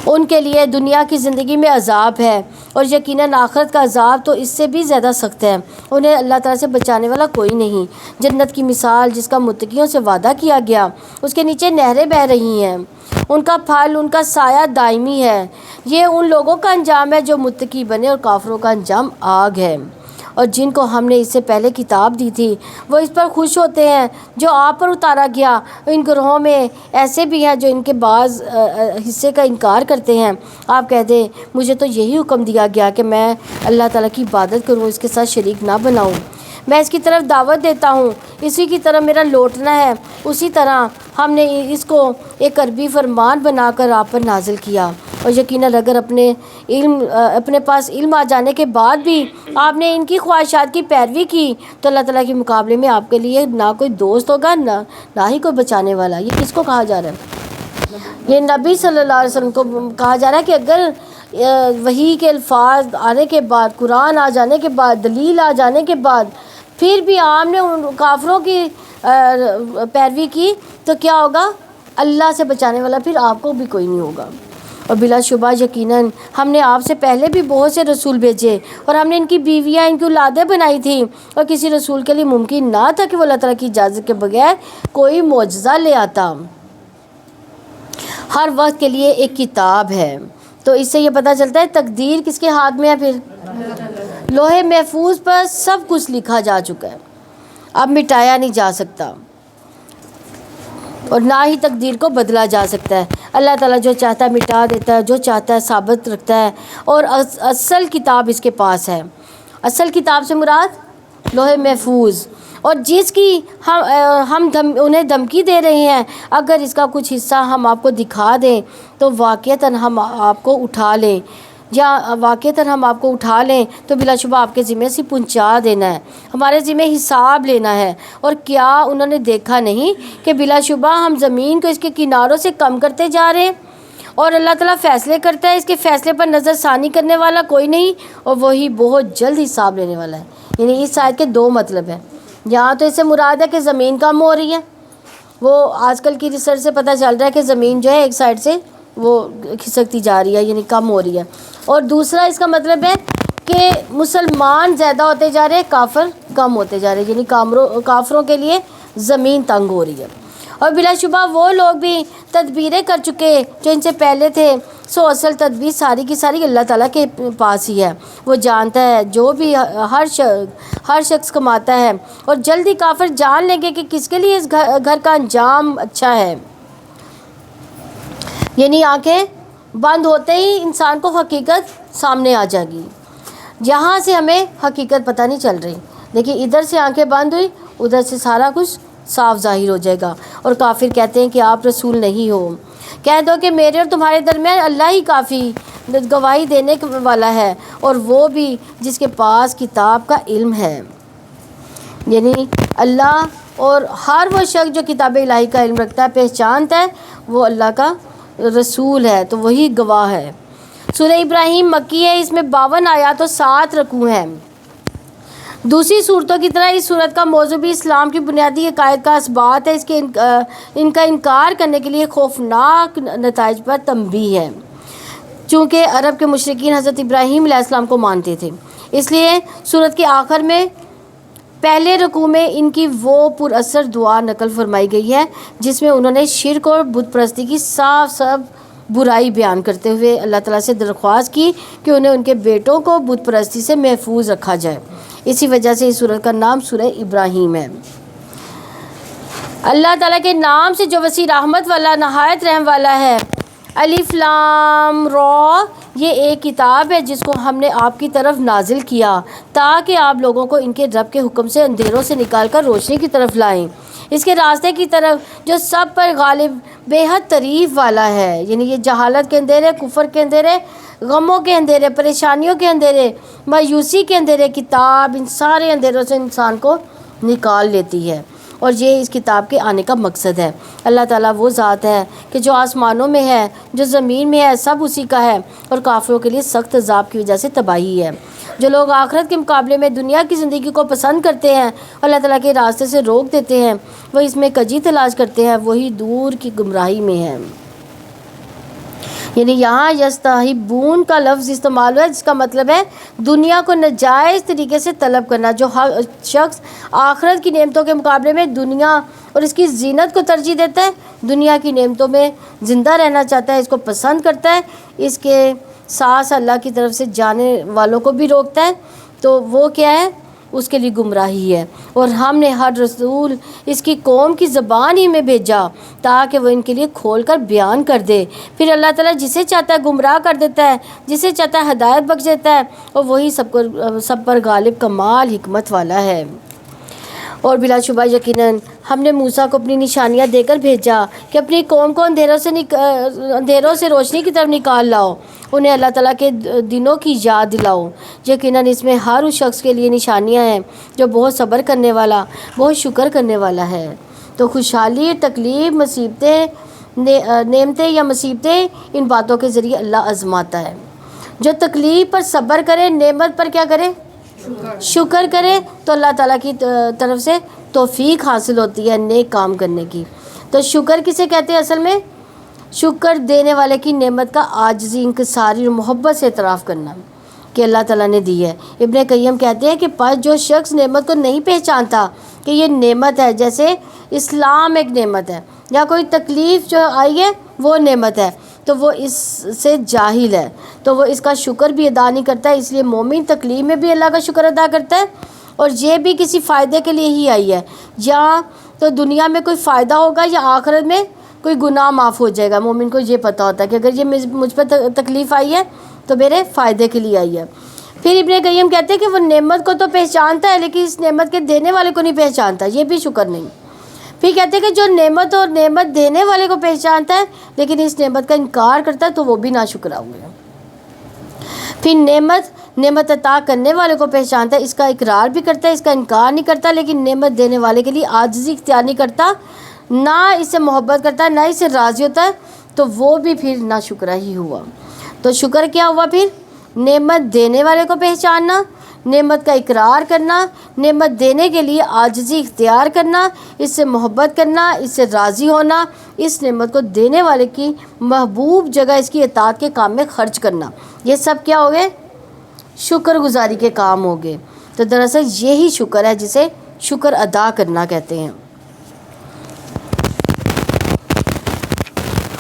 ان کے لیے دنیا کی زندگی میں عذاب ہے، اور یقیناً آخرت کا عذاب تو اس سے بھی زیادہ سخت ہے۔ انہیں اللہ تعالیٰ سے بچانے والا کوئی نہیں۔ جنت کی مثال جس کا متقیوں سے وعدہ کیا گیا، اس کے نیچے نہریں بہہ رہی ہیں، ان کا پھل، ان کا سایہ دائمی ہے۔ یہ ان لوگوں کا انجام ہے جو متقی بنے، اور کافروں کا انجام آگ ہے۔ اور جن کو ہم نے اس سے پہلے کتاب دی تھی وہ اس پر خوش ہوتے ہیں جو آپ پر اتارا گیا۔ ان گروہوں میں ایسے بھی ہیں جو ان کے بعض حصے کا انکار کرتے ہیں۔ آپ کہہ دیں مجھے تو یہی حکم دیا گیا کہ میں اللہ تعالیٰ کی عبادت کروں، اس کے ساتھ شریک نہ بناؤں۔ میں اس کی طرف دعوت دیتا ہوں، اسی کی طرف میرا لوٹنا ہے۔ اسی طرح ہم نے اس کو ایک عربی فرمان بنا کر آپ پر نازل کیا، اور یقیناً اگر اپنے پاس علم آ جانے کے بعد بھی آپ نے ان کی خواہشات کی پیروی کی تو اللہ تعالیٰ کے مقابلے میں آپ کے لیے نہ کوئی دوست ہوگا نہ ہی کوئی بچانے والا۔ یہ کس کو کہا جا رہا ہے؟ یہ نبی صلی اللہ علیہ وسلم کو کہا جا رہا ہے کہ اگر وحی کے الفاظ آنے کے بعد، قرآن آ جانے کے بعد، دلیل آ جانے کے بعد پھر بھی آپ نے ان کافروں کی پیروی کی تو کیا ہوگا؟ اللہ سے بچانے والا پھر آپ کو بھی کوئی نہیں ہوگا۔ اور بلا شبہ یقیناً ہم نے آپ سے پہلے بھی بہت سے رسول بھیجے، اور ہم نے ان کی بیویاں، ان کی اولادیں بنائی تھیں، اور کسی رسول کے لیے ممکن نہ تھا کہ وہ اللہ تعالیٰ کی اجازت کے بغیر کوئی معجزہ لے آتا۔ ہر وقت کے لیے ایک کتاب ہے، تو اس سے یہ پتہ چلتا ہے تقدیر کس کے ہاتھ میں ہے؟ پھر لوح محفوظ پر سب کچھ لکھا جا چکا ہے، اب مٹایا نہیں جا سکتا، اور نہ ہی تقدیر کو بدلا جا سکتا ہے۔ اللہ تعالیٰ جو چاہتا ہے مٹا دیتا ہے، جو چاہتا ہے ثابت رکھتا ہے، اور اصل کتاب اس کے پاس ہے۔ اصل کتاب سے مراد لوح محفوظ، اور جس کی ہم انہیں دھمکی دے رہے ہیں اگر اس کا کچھ حصہ ہم آپ کو دکھا دیں تو واقعتاً ہم آپ کو اٹھا لیں، تو بلا شبہ آپ کے ذمہ سے پہنچا دینا ہے، ہمارے ذمہ حساب لینا ہے۔ اور کیا انہوں نے دیکھا نہیں کہ بلا شبہ ہم زمین کو اس کے کناروں سے کم کرتے جا رہے ہیں، اور اللہ تعالیٰ فیصلے کرتا ہے، اس کے فیصلے پر نظر ثانی کرنے والا کوئی نہیں، اور وہی بہت جلد حساب لینے والا ہے۔ یعنی اس آیت کے دو مطلب ہیں۔ یہاں تو اس سے مراد ہے کہ زمین کم ہو رہی ہے، وہ آج کل کی ریسرچ سے پتہ چل رہا ہے کہ زمین جو ہے ایک سائڈ سے وہ کھسکتی جا رہی ہے، یعنی کم ہو رہی ہے۔ اور دوسرا اس کا مطلب ہے کہ مسلمان زیادہ ہوتے جا رہے ہیں، کافر کم ہوتے جا رہے ہیں، یعنی کافروں کے لیے زمین تنگ ہو رہی ہے۔ اور بلا شبہ وہ لوگ بھی تدبیریں کر چکے جو ان سے پہلے تھے، سو اصل تدبیر ساری کی ساری اللہ تعالیٰ کے پاس ہی ہے۔ وہ جانتا ہے جو بھی ہر شخص کماتا ہے، اور جلدی کافر جان لیں گے کہ کس کے لیے اس گھر کا انجام اچھا ہے۔ یعنی آنکھیں بند ہوتے ہی انسان کو حقیقت سامنے آ جائے گی۔ یہاں سے ہمیں حقیقت پتہ نہیں چل رہی، لیکن ادھر سے آنکھیں بند ہوئی، ادھر سے سارا کچھ صاف ظاہر ہو جائے گا۔ اور کافر کہتے ہیں کہ آپ رسول نہیں ہو، کہہ دو کہ میرے اور تمہارے درمیان اللہ ہی کافی گواہی دینے والا ہے، اور وہ بھی جس کے پاس کتاب کا علم ہے۔ یعنی اللہ اور ہر وہ شخص جو کتاب الہی کا علم رکھتا ہے، پہچانتا ہے وہ اللہ کا رسول ہے، تو وہی گواہ ہے۔ سورہ ابراہیم مکی ہے، اس میں 52 آیات اور 7 رکوع ہیں۔ دوسری صورتوں کی طرح اس صورت کا موضوع بھی اسلام کی بنیادی عقائد کا اثبات ہے، ان کا انکار کرنے کے لیے خوفناک نتائج پر تنبیہ ہے۔ چونکہ عرب کے مشرکین حضرت ابراہیم علیہ السلام کو مانتے تھے، اس لیے صورت کے آخر میں پہلے رکوع میں ان کی وہ پر اثر دعا نقل فرمائی گئی ہے جس میں انہوں نے شرک اور بت پرستی کی صاف برائی بیان کرتے ہوئے اللہ تعالیٰ سے درخواست کی کہ انہیں ان کے بیٹوں کو بت پرستی سے محفوظ رکھا جائے۔ اسی وجہ سے اس سورت کا نام سورہ ابراہیم ہے۔ اللہ تعالیٰ کے نام سے جو وسیع رحمت والا، نہایت رحم والا ہے۔ الف لام را، یہ ایک کتاب ہے جس کو ہم نے آپ کی طرف نازل کیا تاکہ آپ لوگوں کو ان کے رب کے حکم سے اندھیروں سے نکال کر روشنی کی طرف لائیں، اس کے راستے کی طرف جو سب پر غالب، بے حد تعریف والا ہے۔ یعنی یہ جہالت کے اندھیرے، کفر کے اندھیرے، غموں کے اندھیرے، پریشانیوں کے اندھیرے، مایوسی کے اندھیرے، کتاب ان سارے اندھیروں سے انسان کو نکال لیتی ہے، اور یہ اس کتاب کے آنے کا مقصد ہے۔ اللہ تعالیٰ وہ ذات ہے کہ جو آسمانوں میں ہے، جو زمین میں ہے، سب اسی کا ہے، اور کافروں کے لیے سخت عذاب کی وجہ سے تباہی ہے۔ جو لوگ آخرت کے مقابلے میں دنیا کی زندگی کو پسند کرتے ہیں اور اللہ تعالیٰ کے راستے سے روک دیتے ہیں، وہ اس میں کجی تلاش کرتے ہیں، وہی دور کی گمراہی میں ہیں۔ یعنی یہاں یستحبون کا لفظ استعمال ہوا ہے، جس کا مطلب ہے دنیا کو ناجائز طریقے سے طلب کرنا۔ جو شخص آخرت کی نعمتوں کے مقابلے میں دنیا اور اس کی زینت کو ترجیح دیتا ہے، دنیا کی نعمتوں میں زندہ رہنا چاہتا ہے، اس کو پسند کرتا ہے، اس کے ساتھ اللہ کی طرف سے جانے والوں کو بھی روکتا ہے، تو وہ کیا ہے؟ اس کے لیے گمراہی ہے۔ اور ہم نے ہر رسول اس کی قوم کی زبان ہی میں بھیجا تاکہ وہ ان کے لیے کھول کر بیان کر دے۔ پھر اللہ تعالیٰ جسے چاہتا ہے گمراہ کر دیتا ہے، جسے چاہتا ہے ہدایت بخش دیتا ہے، اور وہی سب پر غالب کمال حکمت والا ہے۔ اور بلا شبہ یقیناً ہم نے موسیٰ کو اپنی نشانیاں دے کر بھیجا کہ اپنی قوم کو اندھیروں سے روشنی کی طرف نکال لاؤ، انہیں اللہ تعالیٰ کے دنوں کی یاد دلاؤ۔ یقیناً اس میں ہر اس شخص کے لیے نشانیاں ہیں جو بہت صبر کرنے والا، بہت شکر کرنے والا ہے۔ تو خوشحالی، تکلیف، مصیبتیں، نعمتیں یا مصیبتیں، ان باتوں کے ذریعے اللہ آزماتا ہے۔ جو تکلیف پر صبر کرے، نعمت پر کیا کرے؟ شکر کرے، تو اللہ تعالیٰ کی طرف سے توفیق حاصل ہوتی ہے نیک کام کرنے کی۔ تو شکر کسے کہتے ہیں اصل میں؟ شکر دینے والے کی نعمت کا عاجزی، انکساری اور محبت سے اعتراف کرنا کہ اللہ تعالیٰ نے دی ہے۔ ابن قیم کہتے ہیں کہ پس جو شخص نعمت کو نہیں پہچانتا کہ یہ نعمت ہے، جیسے اسلام ایک نعمت ہے یا کوئی تکلیف جو آئی ہے وہ نعمت ہے، تو وہ اس سے جاہل ہے، تو وہ اس کا شکر بھی ادا نہیں کرتا ہے۔ اس لیے مومن تکلیف میں بھی اللہ کا شکر ادا کرتا ہے، اور یہ بھی کسی فائدے کے لیے ہی آئی ہے، یا تو دنیا میں کوئی فائدہ ہوگا یا آخرت میں کوئی گناہ معاف ہو جائے گا۔ مومن کو یہ پتہ ہوتا ہے کہ اگر یہ مجھ پر تکلیف آئی ہے تو میرے فائدے کے لیے آئی ہے۔ پھر ابن قیم کہتے ہیں کہ وہ نعمت کو تو پہچانتا ہے لیکن اس نعمت کے دینے والے کو نہیں پہچانتا، یہ بھی شکر نہیں۔ پھر کہتے ہیں کہ جو نعمت اور نعمت دینے والے کو پہچانتا ہے لیکن اس نعمت کا انکار کرتا ہے تو وہ بھی ناشکرا ہوا ہے۔ پھر نعمت عطا کرنے والے کو پہچانتا ہے، اس کا اقرار بھی کرتا ہے، اس کا انکار نہیں کرتا، لیکن نعمت دینے والے کے لیے عاجزی اختیار نہیں کرتا، نہ اس سے محبت کرتا ہے، نہ اس سے راضی ہوتا ہے، تو وہ بھی پھر ناشکرا ہی ہوا۔ تو شکر کیا ہوا پھر؟ نعمت دینے والے کو پہچاننا، نعمت کا اقرار کرنا، نعمت دینے کے لیے عاجزی اختیار کرنا، اس سے محبت کرنا، اس سے راضی ہونا، اس نعمت کو دینے والے کی محبوب جگہ اس کی اطاعت کے کام میں خرچ کرنا، یہ سب کیا ہو گئے؟ شکر گزاری کے کام ہو گئے۔ تو دراصل یہی شکر ہے جسے شکر ادا کرنا کہتے ہیں۔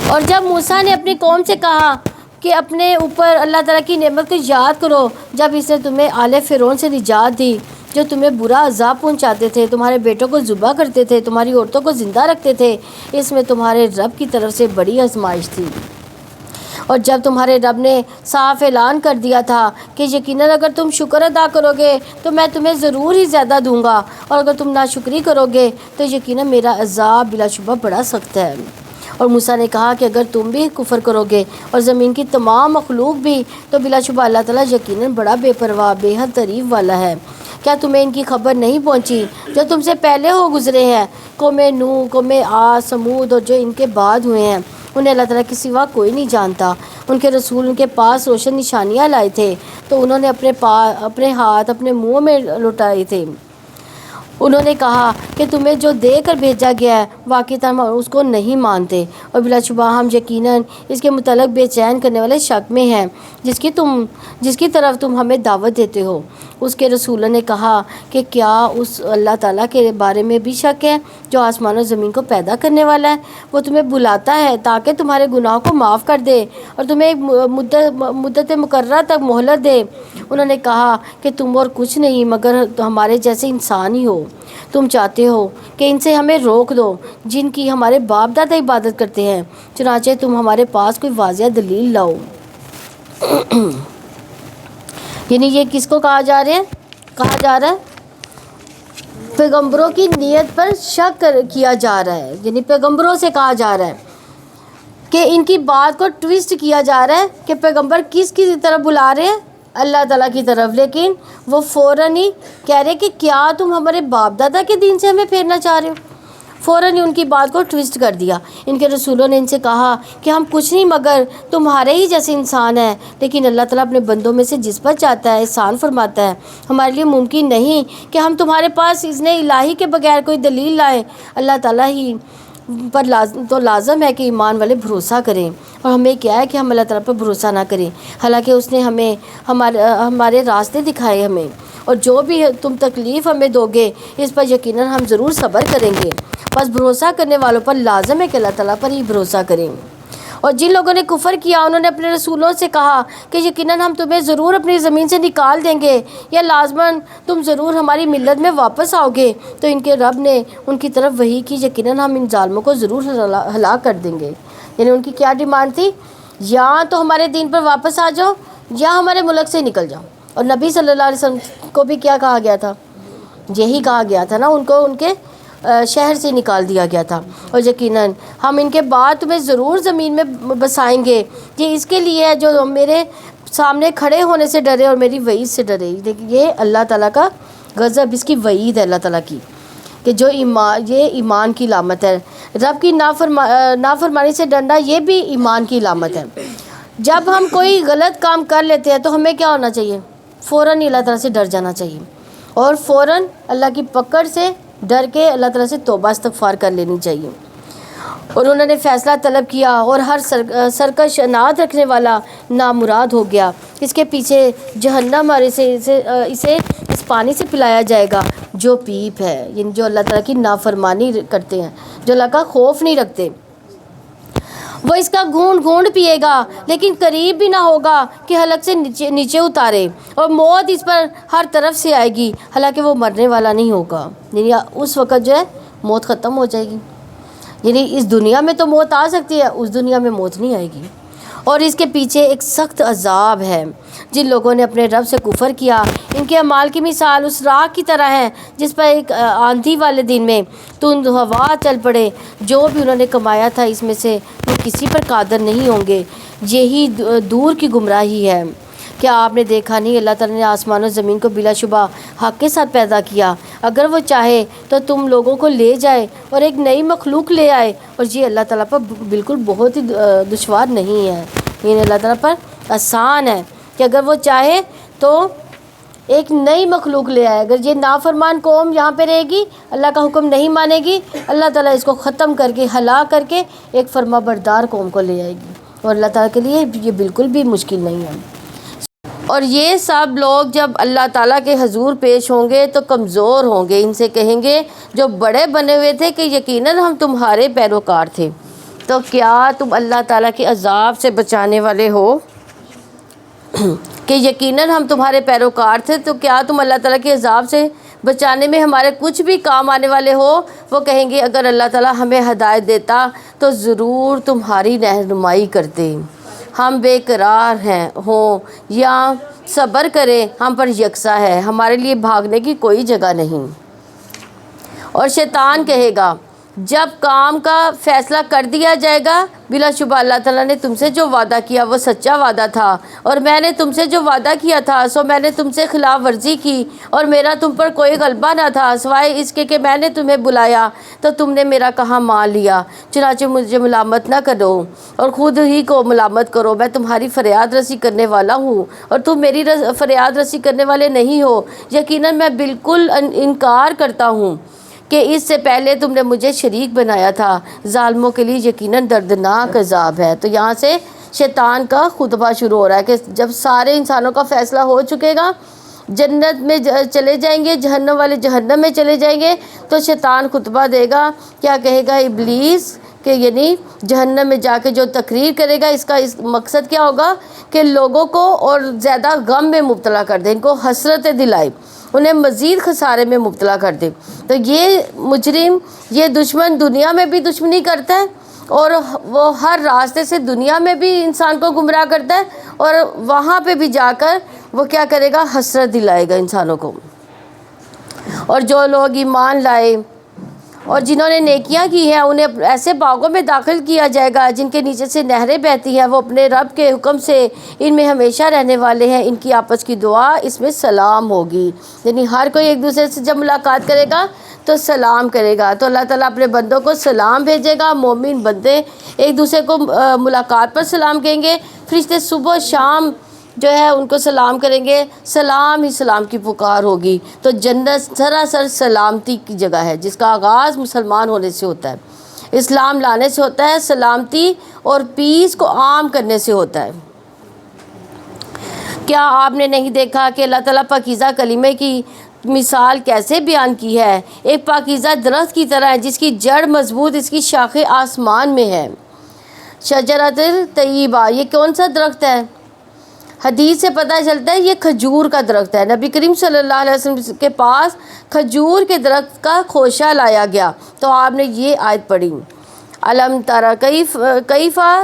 اور جب موسیٰ نے اپنی قوم سے کہا کہ اپنے اوپر اللہ تعالیٰ کی نعمت کو یاد کرو، جب اس نے تمہیں آل فرعون سے نجات دی، جو تمہیں برا عذاب پہنچاتے تھے، تمہارے بیٹوں کو ذبح کرتے تھے، تمہاری عورتوں کو زندہ رکھتے تھے، اس میں تمہارے رب کی طرف سے بڑی آزمائش تھی۔ اور جب تمہارے رب نے صاف اعلان کر دیا تھا کہ یقیناً اگر تم شکر ادا کرو گے تو میں تمہیں ضرور ہی زیادہ دوں گا، اور اگر تم ناشکری کرو گے تو یقیناً میرا عذاب بلا شبہ بڑا سخت ہے۔ اور موسیٰ نے کہا کہ اگر تم بھی کفر کرو گے اور زمین کی تمام مخلوق بھی، تو بلا شبہ اللہ تعالیٰ یقیناً بڑا بے پرواہ، بے حد تعریف والا ہے۔ کیا تمہیں ان کی خبر نہیں پہنچی جو تم سے پہلے ہو گزرے ہیں؟ قوم نوح، قوم عاد، ثمود، اور جو ان کے بعد ہوئے ہیں، انہیں اللہ تعالیٰ کے سوا کوئی نہیں جانتا۔ ان کے رسول ان کے پاس روشن نشانیاں لائے تھے تو انہوں نے اپنے ہاتھ اپنے منہ میں لٹائے تھے۔ انہوں نے کہا کہ تمہیں جو دے کر بھیجا گیا ہے واقعی ہم اس کو نہیں مانتے، اور بلا شبہ ہم یقیناً اس کے متعلق بے چین کرنے والے شک میں ہیں جس کی طرف تم ہمیں دعوت دیتے ہو۔ اس کے رسولوں نے کہا کہ کیا اس اللہ تعالیٰ کے بارے میں بھی شک ہے جو آسمان و زمین کو پیدا کرنے والا ہے؟ وہ تمہیں بلاتا ہے تاکہ تمہارے گناہوں کو معاف کر دے اور تمہیں ایک مدت مقررہ تک مہلت دے۔ انہوں نے کہا کہ تم اور کچھ نہیں مگر ہمارے جیسے انسان ہی ہو، تم چاہتے ہو کہ ان سے ہمیں روک دو جن کی ہمارے باپ دادا عبادت کرتے ہیں، چنانچہ تم ہمارے پاس کوئی واضح دلیل لاؤ۔ یعنی یہ کس کو کہا جا رہا ہے؟ پیغمبروں کی نیت پر شک کیا جا رہا ہے، یعنی پیغمبروں سے کہا جا رہا ہے کہ ان کی بات کو ٹویسٹ کیا جا رہا ہے کہ پیغمبر کس کی طرف بلا رہے ہیں؟ اللہ تعالیٰ کی طرف، لیکن وہ فوراً ہی کہہ رہے کہ کیا تم ہمارے باپ دادا کے دین سے ہمیں پھیرنا چاہ رہے ہو؟ فوراً ہی ان کی بات کو ٹویسٹ کر دیا۔ ان کے رسولوں نے ان سے کہا کہ ہم کچھ نہیں مگر تمہارے ہی جیسے انسان ہیں، لیکن اللہ تعالیٰ اپنے بندوں میں سے جس پر چاہتا ہے احسان فرماتا ہے۔ ہمارے لیے ممکن نہیں کہ ہم تمہارے پاس اذن الہی کے بغیر کوئی دلیل لائیں۔ اللہ تعالیٰ ہی پر لازم ہے کہ ایمان والے بھروسہ کریں، اور ہمیں کیا ہے کہ ہم اللہ تعالیٰ پر بھروسہ نہ کریں، حالانکہ اس نے ہمیں ہمارے راستے دکھائے ہمیں، اور جو بھی تم تکلیف ہمیں دو گے اس پر یقیناً ہم ضرور صبر کریں گے۔ بس بھروسہ کرنے والوں پر لازم ہے کہ اللہ تعالیٰ پر ہی بھروسہ کریں۔ اور جن لوگوں نے کفر کیا انہوں نے اپنے رسولوں سے کہا کہ یقیناً ہم تمہیں ضرور اپنی زمین سے نکال دیں گے، یا لازماً تم ضرور ہماری ملت میں واپس آؤ گے۔ تو ان کے رب نے ان کی طرف وحی کی، یقیناً ہم ان ظالموں کو ضرور ہلاک کر دیں گے۔ یعنی ان کی کیا ڈیمانڈ تھی؟ یا تو ہمارے دین پر واپس آ جاؤ یا ہمارے ملک سے نکل جاؤ۔ اور نبی صلی اللہ علیہ وسلم کو بھی کیا کہا گیا تھا؟ یہی کہا گیا تھا نا، ان کو ان کے شہر سے نکال دیا گیا تھا۔ اور یقیناً ہم ان کے بعد تمہیں ضرور زمین میں بسائیں گے، یہ اس کے لیے ہے جو میرے سامنے کھڑے ہونے سے ڈرے اور میری وعید سے ڈرے۔ یہ اللہ تعالیٰ کا غضب، اس کی وعید ہے اللہ تعالیٰ کی، کہ جو یہ ایمان کی علامت ہے۔ رب کی نافرمانی سے ڈرنا یہ بھی ایمان کی علامت ہے۔ جب ہم کوئی غلط کام کر لیتے ہیں تو ہمیں کیا ہونا چاہیے؟ فوراً اللہ تعالیٰ سے ڈر جانا چاہیے، اور فوراً اللہ کی پکڑ سے ڈر کے اللہ تعالیٰ سے توبہ استغفار کر لینی چاہیے۔ اور انہوں نے فیصلہ طلب کیا، اور ہر سرکش عناد رکھنے والا نامراد ہو گیا۔ اس کے پیچھے جہنم، اور اسے اس پانی سے پلایا جائے گا جو پیپ ہے، یعنی جو اللہ تعالیٰ کی نافرمانی کرتے ہیں، جو اللہ کا خوف نہیں رکھتے، وہ اس کا گھونٹ گھونٹ پیے گا، لیکن قریب بھی نہ ہوگا کہ حلق سے نیچے اتارے، اور موت اس پر ہر طرف سے آئے گی، حالانکہ وہ مرنے والا نہیں ہوگا۔ یعنی اس وقت جو ہے موت ختم ہو جائے گی۔ یعنی اس دنیا میں تو موت آ سکتی ہے، اس دنیا میں موت نہیں آئے گی۔ اور اس کے پیچھے ایک سخت عذاب ہے۔ جن لوگوں نے اپنے رب سے کفر کیا، ان کے اعمال کی مثال اس راہ کی طرح ہے جس پر ایک آندھی والے دن میں تند ہوا چل پڑے۔ جو بھی انہوں نے کمایا تھا اس میں سے وہ کسی پر قادر نہیں ہوں گے۔ یہی دور کی گمراہی ہے۔ کیا آپ نے دیکھا نہیں، اللہ تعالیٰ نے آسمان و زمین کو بلا شبہ حق کے ساتھ پیدا کیا۔ اگر وہ چاہے تو تم لوگوں کو لے جائے اور ایک نئی مخلوق لے آئے، اور یہ اللہ تعالیٰ پر بالکل بہت ہی دشوار نہیں ہے، یہ اللہ تعالیٰ پر آسان ہے کہ اگر وہ چاہے تو ایک نئی مخلوق لے آئے۔ اگر یہ نافرمان قوم یہاں پہ رہے گی، اللہ کا حکم نہیں مانے گی، اللہ تعالیٰ اس کو ختم کر کے ہلاک کر کے ایک فرما بردار قوم کو لے آئے گی، اور اللہ تعالیٰ کے لیے یہ بالکل بھی مشکل نہیں ہے۔ اور یہ سب لوگ جب اللہ تعالیٰ کے حضور پیش ہوں گے تو کمزور ہوں گے، ان سے کہیں گے جو بڑے بنے ہوئے تھے کہ یقیناً ہم تمہارے پیروکار تھے، تو کیا تم اللہ تعالیٰ کے عذاب سے بچانے والے ہو؟ کہ یقیناً ہم تمہارے پیروکار تھے، تو کیا تم اللہ تعالیٰ کے عذاب سے بچانے میں ہمارے کچھ بھی کام آنے والے ہو؟ وہ کہیں گے اگر اللہ تعالیٰ ہمیں ہدایت دیتا تو ضرور تمہاری رہنمائی کرتے، ہم بے قرار ہیں ہوں یا صبر کریں، ہم پر یکساں ہے، ہمارے لیے بھاگنے کی کوئی جگہ نہیں۔ اور شیطان کہے گا جب کام کا فیصلہ کر دیا جائے گا، بلا شبہ اللہ تعالیٰ نے تم سے جو وعدہ کیا وہ سچا وعدہ تھا، اور میں نے تم سے جو وعدہ کیا تھا سو میں نے تم سے خلاف ورزی کی، اور میرا تم پر کوئی غلبہ نہ تھا سوائے اس کے کہ میں نے تمہیں بلایا تو تم نے میرا کہا مان لیا، چنانچہ مجھے ملامت نہ کرو اور خود ہی کو ملامت کرو، میں تمہاری فریاد رسی کرنے والا ہوں اور تم میری فریاد رسی کرنے والے نہیں ہو۔ یقیناً میں بالکل انکار کرتا ہوں کہ اس سے پہلے تم نے مجھے شریک بنایا تھا، ظالموں کے لیے یقیناً دردناک عذاب ہے۔ تو یہاں سے شیطان کا خطبہ شروع ہو رہا ہے کہ جب سارے انسانوں کا فیصلہ ہو چکے گا، جنت میں چلے جائیں گے، جہنم والے جہنم میں چلے جائیں گے، تو شیطان خطبہ دے گا، کیا کہے گا؟ ابلیس کہ یعنی جہنم میں جا کے جو تقریر کرے گا، اس کا مقصد کیا ہوگا کہ لوگوں کو اور زیادہ غم میں مبتلا کر دے، ان کو حسرت دلائے، انہیں مزید خسارے میں مبتلا کر دے۔ تو یہ مجرم، یہ دشمن دنیا میں بھی دشمنی کرتا ہے، اور وہ ہر راستے سے دنیا میں بھی انسان کو گمراہ کرتا ہے، اور وہاں پہ بھی جا کر وہ کیا کرے گا؟ حسرت دلائے گا انسانوں کو۔ اور جو لوگ ایمان لائے اور جنہوں نے نیکیاں کی ہیں انہیں ایسے باغوں میں داخل کیا جائے گا جن کے نیچے سے نہریں بہتی ہیں، وہ اپنے رب کے حکم سے ان میں ہمیشہ رہنے والے ہیں، ان کی آپس کی دعا اس میں سلام ہوگی۔ یعنی ہر کوئی ایک دوسرے سے جب ملاقات کرے گا تو سلام کرے گا، تو اللہ تعالیٰ اپنے بندوں کو سلام بھیجے گا، مومن بندے ایک دوسرے کو ملاقات پر سلام کہیں گے، فرشتے صبح و شام جو ہے ان کو سلام کریں گے، سلام ہی سلام کی پکار ہوگی۔ تو جنت سراسر سلامتی کی جگہ ہے، جس کا آغاز مسلمان ہونے سے ہوتا ہے، اسلام لانے سے ہوتا ہے، سلامتی اور پیس کو عام کرنے سے ہوتا ہے۔ کیا آپ نے نہیں دیکھا کہ اللہ تعالیٰ پاکیزہ کلمے کی مثال کیسے بیان کی ہے؟ ایک پاکیزہ درخت کی طرح ہے جس کی جڑ مضبوط، اس کی شاخیں آسمان میں ہے۔ شجرۃ طیبہ، یہ کون سا درخت ہے؟ حدیث سے پتہ چلتا ہے یہ کھجور کا درخت ہے۔ نبی کریم صلی اللہ علیہ وسلم کے پاس کھجور کے درخت کا خوشہ لایا گیا تو آپ نے یہ آیت پڑھی، الم تر کیف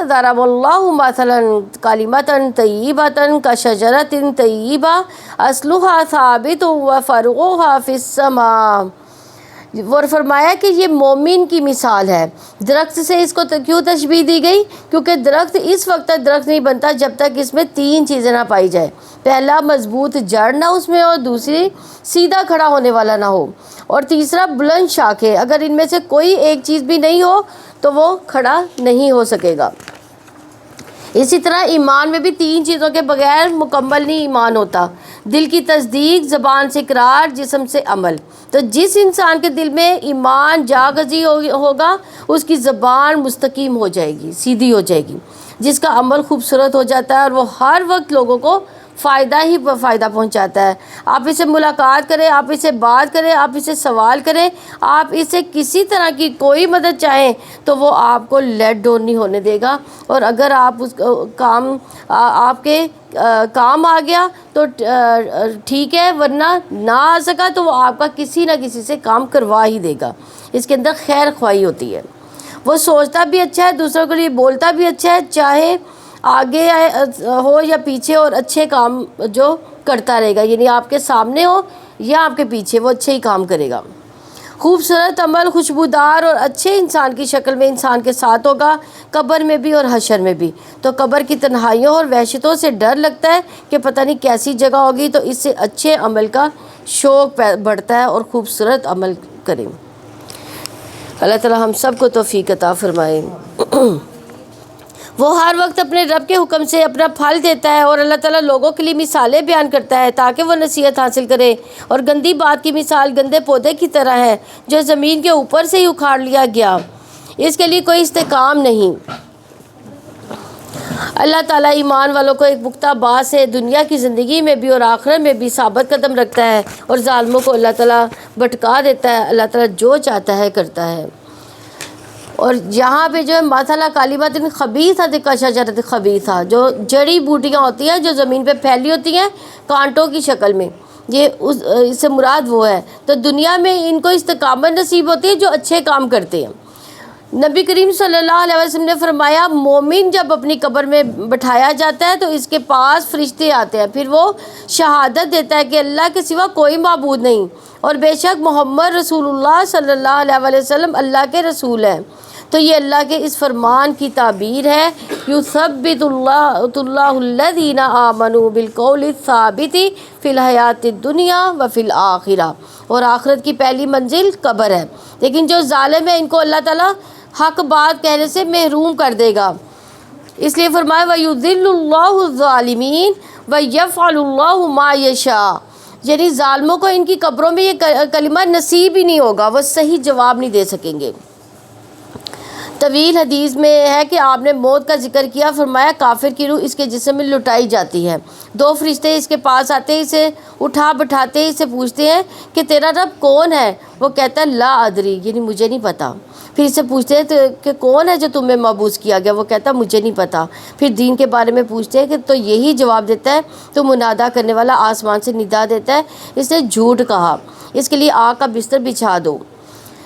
ضرب اللہ مثلا کلمۃ طیبۃ کشجرۃ طیبہ اصلها ثابت وفرعها فی السماء۔ اور فرمایا کہ یہ مومن کی مثال ہے۔ درخت سے اس کو کیوں تشبیہ دی گئی؟ کیونکہ درخت اس وقت تک درخت نہیں بنتا جب تک اس میں تین چیزیں نہ پائی جائے۔ پہلا، مضبوط جڑ نہ اس میں ہو، دوسری، سیدھا کھڑا ہونے والا نہ ہو، اور تیسرا، بلند شاخیں۔ اگر ان میں سے کوئی ایک چیز بھی نہیں ہو تو وہ کھڑا نہیں ہو سکے گا۔ اسی طرح ایمان میں بھی تین چیزوں کے بغیر مکمل نہیں ایمان ہوتا، دل کی تصدیق، زبان سے اقرار، جسم سے عمل۔ تو جس انسان کے دل میں ایمان جاگزی ہوگا اس کی زبان مستقیم ہو جائے گی، سیدھی ہو جائے گی، جس کا عمل خوبصورت ہو جاتا ہے اور وہ ہر وقت لوگوں کو فائدہ ہی فائدہ پہنچاتا ہے۔ آپ اسے ملاقات کریں، آپ اسے بات کریں، آپ اسے سوال کریں، آپ اسے کسی طرح کی کوئی مدد چاہیں تو وہ آپ کو لیٹ ڈاؤن نہیں ہونے دے گا، اور اگر آپ اس کام آپ کے کام آ گیا تو ٹھیک ہے، ورنہ نہ آ سکا تو وہ آپ کا کسی نہ کسی سے کام کروا ہی دے گا۔ اس کے اندر خیر خواہی ہوتی ہے، وہ سوچتا بھی اچھا ہے، دوسروں کے لیے بولتا بھی اچھا ہے، چاہے آگے ہو یا پیچھے، اور اچھے کام جو کرتا رہے گا، یعنی آپ کے سامنے ہو یا آپ کے پیچھے، وہ اچھے ہی کام کرے گا۔ خوبصورت عمل خوشبودار اور اچھے انسان کی شکل میں انسان کے ساتھ ہوگا، قبر میں بھی اور حشر میں بھی۔ تو قبر کی تنہائیوں اور وحشتوں سے ڈر لگتا ہے کہ پتہ نہیں کیسی جگہ ہوگی، تو اس سے اچھے عمل کا شوق بڑھتا ہے اور خوبصورت عمل کریں۔ اللہ تعالی ہم سب کو توفیق عطا فرمائے۔ وہ ہر وقت اپنے رب کے حکم سے اپنا پھل دیتا ہے، اور اللہ تعالیٰ لوگوں کے لیے مثالیں بیان کرتا ہے تاکہ وہ نصیحت حاصل کرے۔ اور گندی بات کی مثال گندے پودے کی طرح ہے جو زمین کے اوپر سے ہی اکھاڑ لیا گیا، اس کے لیے کوئی استحکام نہیں۔ اللہ تعالیٰ ایمان والوں کو ایک پختہ بات سے دنیا کی زندگی میں بھی اور آخرت میں بھی ثابت قدم رکھتا ہے، اور ظالموں کو اللہ تعالیٰ بھٹکا دیتا ہے۔ اللہ تعالیٰ جو چاہتا ہے کرتا ہے۔ اور یہاں پہ جو ہے مثلا کلمۃ خبیثۃ کشجرۃ خبیثہ، جو جڑی بوٹیاں ہوتی ہیں جو زمین پہ پھیلی ہوتی ہیں کانٹوں کی شکل میں، یہ اس سے مراد وہ ہے۔ تو دنیا میں ان کو استقامت نصیب ہوتی ہے جو اچھے کام کرتے ہیں۔ نبی کریم صلی اللہ علیہ وسلم نے فرمایا، مومن جب اپنی قبر میں بٹھایا جاتا ہے تو اس کے پاس فرشتے آتے ہیں، پھر وہ شہادت دیتا ہے کہ اللہ کے سوا کوئی معبود نہیں، اور بے شک محمد رسول اللہ صلی اللہ علیہ وسلم اللہ کے رسول ہیں۔ تو یہ اللہ کے اس فرمان کی تعبیر ہے، یثبت اللہ الذین آمنوا بالقول الثابت فی الحیات الدنیا وفی الآخرہ، اور آخرت کی پہلی منزل قبر ہے۔ لیکن جو ظالم ہے ان کو اللہ تعالیٰ حق بات کہنے سے محروم کر دے گا، اس لیے فرمایا وَيُذِلُّ اللَّهُ الظَّالِمِينَ وَيَفْعَلُ اللَّهُ مَا يَشَاءُ، یعنی ظالموں کو ان کی قبروں میں یہ کلمہ نصیب ہی نہیں ہوگا، وہ صحیح جواب نہیں دے سکیں گے۔ طویل حدیث میں ہے کہ آپ نے موت کا ذکر کیا، فرمایا کافر کی روح اس کے جسم میں لٹائی جاتی ہے، دو فرشتے اس کے پاس آتے ہیں، اسے اٹھا بٹھاتے ہیں، اسے پوچھتے ہیں کہ تیرا رب کون ہے؟ وہ کہتا ہے لا ادری، یعنی مجھے نہیں پتا۔ پھر اسے پوچھتے ہیں کہ کون ہے جو تمہیں مبعوث کیا گیا؟ وہ کہتا ہے مجھے نہیں پتا۔ پھر دین کے بارے میں پوچھتے ہیں کہ تو یہی جواب دیتا ہے تو منادہ کرنے والا آسمان سے ندا دیتا ہے، اس نے جھوٹ کہا، اس کے لیے آگ کا بستر بچھا دو،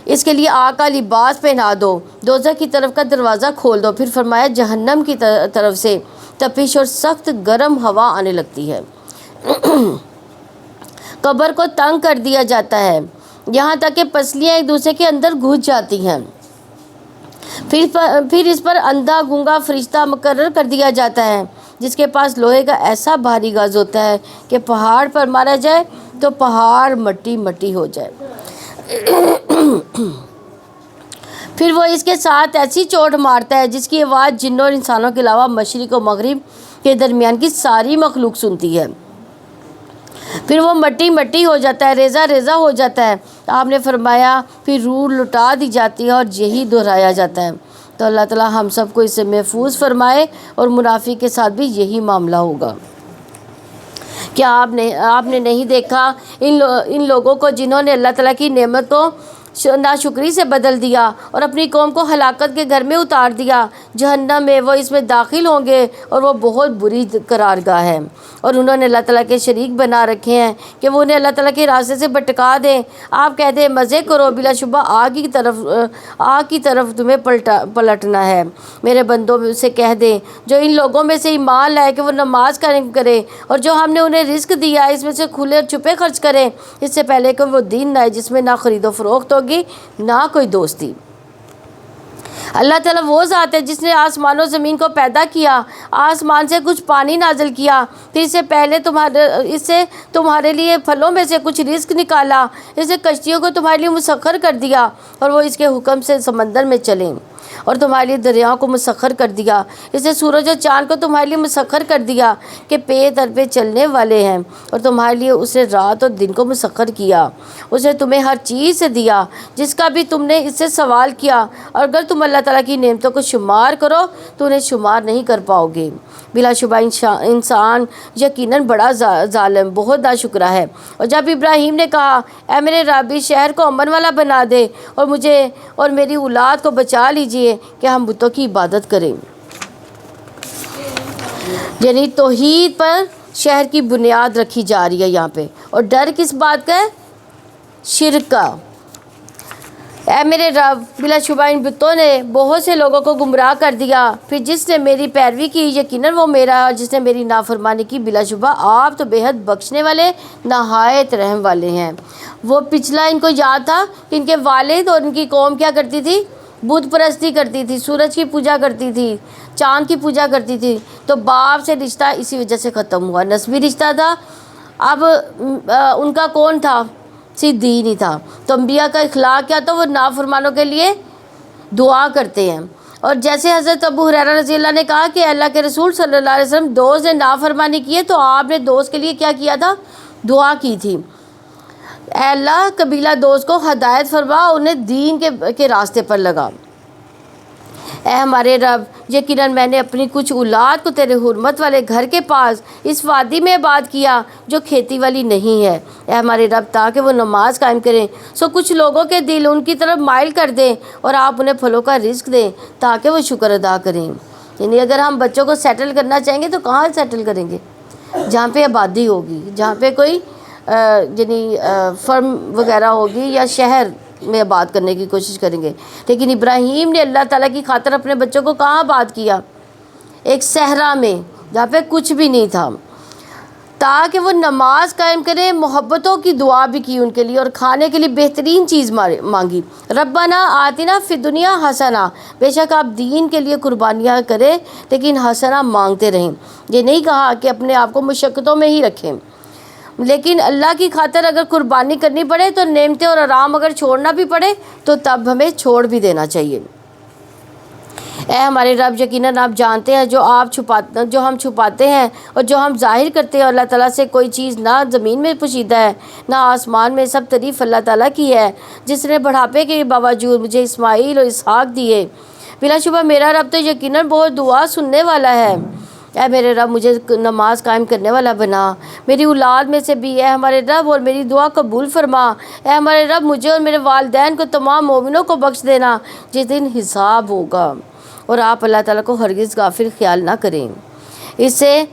اس کے لیے آگ کا لباس پہنا دو، دوزخ کی طرف کا دروازہ کھول دو۔ پھر فرمایا جہنم کی طرف سے تپش اور سخت گرم ہوا آنے لگتی ہے۔ قبر کو تنگ کر دیا جاتا ہے، یہاں تک کہ پسلیاں ایک دوسرے کے اندر گھس جاتی ہیں۔ پھر اس پر اندھا گونگا فرشتہ مقرر کر دیا جاتا ہے جس کے پاس لوہے کا ایسا بھاری گز ہوتا ہے کہ پہاڑ پر مارا جائے تو پہاڑ مٹی مٹی ہو جائے۔ پھر وہ اس کے ساتھ ایسی چوٹ مارتا ہے جس کی آواز جنوں اور انسانوں کے علاوہ مشرق و مغرب کے درمیان کی ساری مخلوق سنتی ہے۔ پھر وہ مٹی مٹی ہو جاتا ہے، ریزہ ریزہ ہو جاتا ہے۔ آپ نے فرمایا پھر روح لٹا دی جاتی ہے اور یہی دہرایا جاتا ہے۔ تو اللہ تعالیٰ ہم سب کو اس سے محفوظ فرمائے، اور منافق کے ساتھ بھی یہی معاملہ ہوگا۔ کیا آپ نے نہیں دیکھا ان لوگوں کو جنہوں نے اللہ تعالیٰ کی نعمت کو ناشکری سے بدل دیا اور اپنی قوم کو ہلاکت کے گھر میں اتار دیا؟ جہنم میں وہ اس میں داخل ہوں گے اور وہ بہت بری قرارگاہ ہے۔ اور انہوں نے اللہ تعالیٰ کے شریک بنا رکھے ہیں کہ وہ انہیں اللہ تعالیٰ کے راستے سے بھٹکا دیں۔ آپ کہتے ہیں مزے کرو، بلا شبہ آگ کی طرف تمہیں پلٹنا ہے۔ میرے بندوں سے کہہ دیں جو ان لوگوں میں سے ایمان لائے کہ وہ نماز قائم کرے، اور جو ہم نے انہیں رزق دیا اس میں سے کھلے اور چھپے خرچ کریں، اس سے پہلے کہ وہ دین نہ آئے جس میں نہ خرید و فروخت ہوگی نہ کوئی دوستی۔ اللہ تعالیٰ وہ ذات ہے جس نے آسمان و زمین کو پیدا کیا، آسمان سے کچھ پانی نازل کیا، پھر اس سے تمہارے لیے پھلوں میں سے کچھ رزق نکالا، اس نے کشتیوں کو تمہارے لیے مسخر کر دیا اور وہ اس کے حکم سے سمندر میں چلیں، اور تمہارے لیے دریاؤں کو مسخر کر دیا، اس نے سورج اور چاند کو تمہارے لیے مسخر کر دیا کہ پے در پہ چلنے والے ہیں، اور تمہارے لیے اس نے رات اور دن کو مسخر کیا۔ اس نے تمہیں ہر چیز سے دیا جس کا بھی تم نے اس سے سوال کیا، اور اگر تم اللہ تعالیٰ کی نعمتوں کو شمار کرو تو انہیں شمار نہیں کر پاؤ گے۔ بلا شبہ انسان یقیناً بڑا ظالم، بہت ناشکرا ہے۔ اور جب ابراہیم نے کہا اے میرے رب اس شہر کو امن والا بنا دے اور مجھے اور میری اولاد کو بچا لیجئے کہ ہم بتوں کی عبادت کریں، یعنی توحید پر شہر کی بنیاد رکھی جا رہی ہے یہاں پہ۔ اور ڈر کس بات کا ہے؟ شرک کا۔ اے میرے رب بلا شبہ ان بتوں نے بہت سے لوگوں کو گمراہ کر دیا، پھر جس نے میری پیروی کی یقیناً وہ میرا، اور جس نے میری نافرمانی کی بلا شبہ آپ تو بے حد بخشنے والے نہایت رحم والے ہیں۔ وہ پچھلا ان کو یاد تھا کہ ان کے والد اور ان کی قوم کیا کرتی تھی؟ بت پرستی کرتی تھی، سورج کی پوجا کرتی تھی، چاند کی پوجا کرتی تھی۔ تو باپ سے رشتہ اسی وجہ سے ختم ہوا، نسبی رشتہ تھا۔ اب ان کا کون تھا؟ صرف دین ہی تھا۔ تو انبیاء کا اخلاق کیا تھا؟ وہ نافرمانوں کے لیے دعا کرتے ہیں۔ اور جیسے حضرت ابو ہریرہ رضی اللہ نے کہا کہ اللہ کے رسول صلی اللہ علیہ وسلم دوست نے نافرمانی کی ہے تو آپ نے دوست کے لیے کیا کیا تھا؟ دعا کی تھی، اے اللہ قبیلہ دوست کو ہدایت فرما، انہیں دین کے راستے پر لگا۔ اے ہمارے رب یقیناً میں نے اپنی کچھ اولاد کو تیرے حرمت والے گھر کے پاس اس وادی میں آباد کیا جو کھیتی والی نہیں ہے، اے ہمارے رب تاکہ وہ نماز قائم کریں، سو کچھ لوگوں کے دل ان کی طرف مائل کر دیں اور آپ انہیں پھلوں کا رزق دیں تاکہ وہ شکر ادا کریں۔ یعنی اگر ہم بچوں کو سیٹل کرنا چاہیں گے تو کہاں سیٹل کریں گے؟ جہاں پہ آبادی ہوگی، جہاں پہ کوئی یعنی فرم وغیرہ ہوگی یا شہر میں آباد کرنے کی کوشش کریں گے۔ لیکن ابراہیم نے اللہ تعالیٰ کی خاطر اپنے بچوں کو کہاں آباد کیا؟ ایک صحرا میں جہاں پہ کچھ بھی نہیں تھا، تاکہ وہ نماز قائم کریں، محبتوں کی دعا بھی کی ان کے لیے، اور کھانے کے لیے بہترین چیز مانگی۔ ربنا آتنا فی الدنیا حسنہ، بے شک آپ دین کے لیے قربانیاں کریں لیکن حسنہ مانگتے رہیں۔ یہ نہیں کہا کہ اپنے آپ کو مشقتوں میں ہی رکھیں، لیکن اللہ کی خاطر اگر قربانی کرنی پڑے تو نعمتیں اور آرام اگر چھوڑنا بھی پڑے تو تب ہمیں چھوڑ بھی دینا چاہیے۔ اے ہمارے رب یقیناً آپ جانتے ہیں جو ہم چھپاتے ہیں اور جو ہم ظاہر کرتے ہیں۔ اللہ تعالیٰ سے کوئی چیز نہ زمین میں پوشیدہ ہے نہ آسمان میں، سب تعریف اللہ تعالیٰ کی ہے جس نے بڑھاپے کے باوجود مجھے اسماعیل اور اسحاق دیے۔ بلا شبہ میرا رب تو یقیناً بہت دعا سننے والا ہے۔ اے میرے رب مجھے نماز قائم کرنے والا بنا، میری اولاد میں سے بھی اے ہمارے رب اور میری دعا قبول فرما۔ اے ہمارے رب مجھے اور میرے والدین کو تمام مومنوں کو بخش دینا جس دن حساب ہوگا، اور آپ اللہ تعالیٰ کو ہرگز غافل خیال نہ کریں۔ اس سے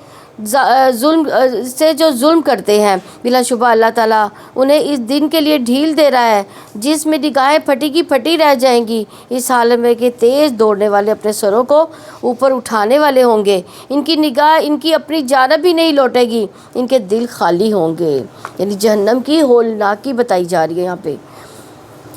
جو ظلم کرتے ہیں بلا شبہ اللہ تعالیٰ انہیں اس دن کے لیے ڈھیل دے رہا ہے جس میں نگاہیں پھٹی کی پھٹی رہ جائیں گی، اس حال میں کہ تیز دوڑنے والے اپنے سروں کو اوپر اٹھانے والے ہوں گے، ان کی نگاہ ان کی اپنی جانب ہی نہیں لوٹے گی، ان کے دل خالی ہوں گے۔ یعنی جہنم کی ہولناکی بتائی جا رہی ہے یہاں پہ۔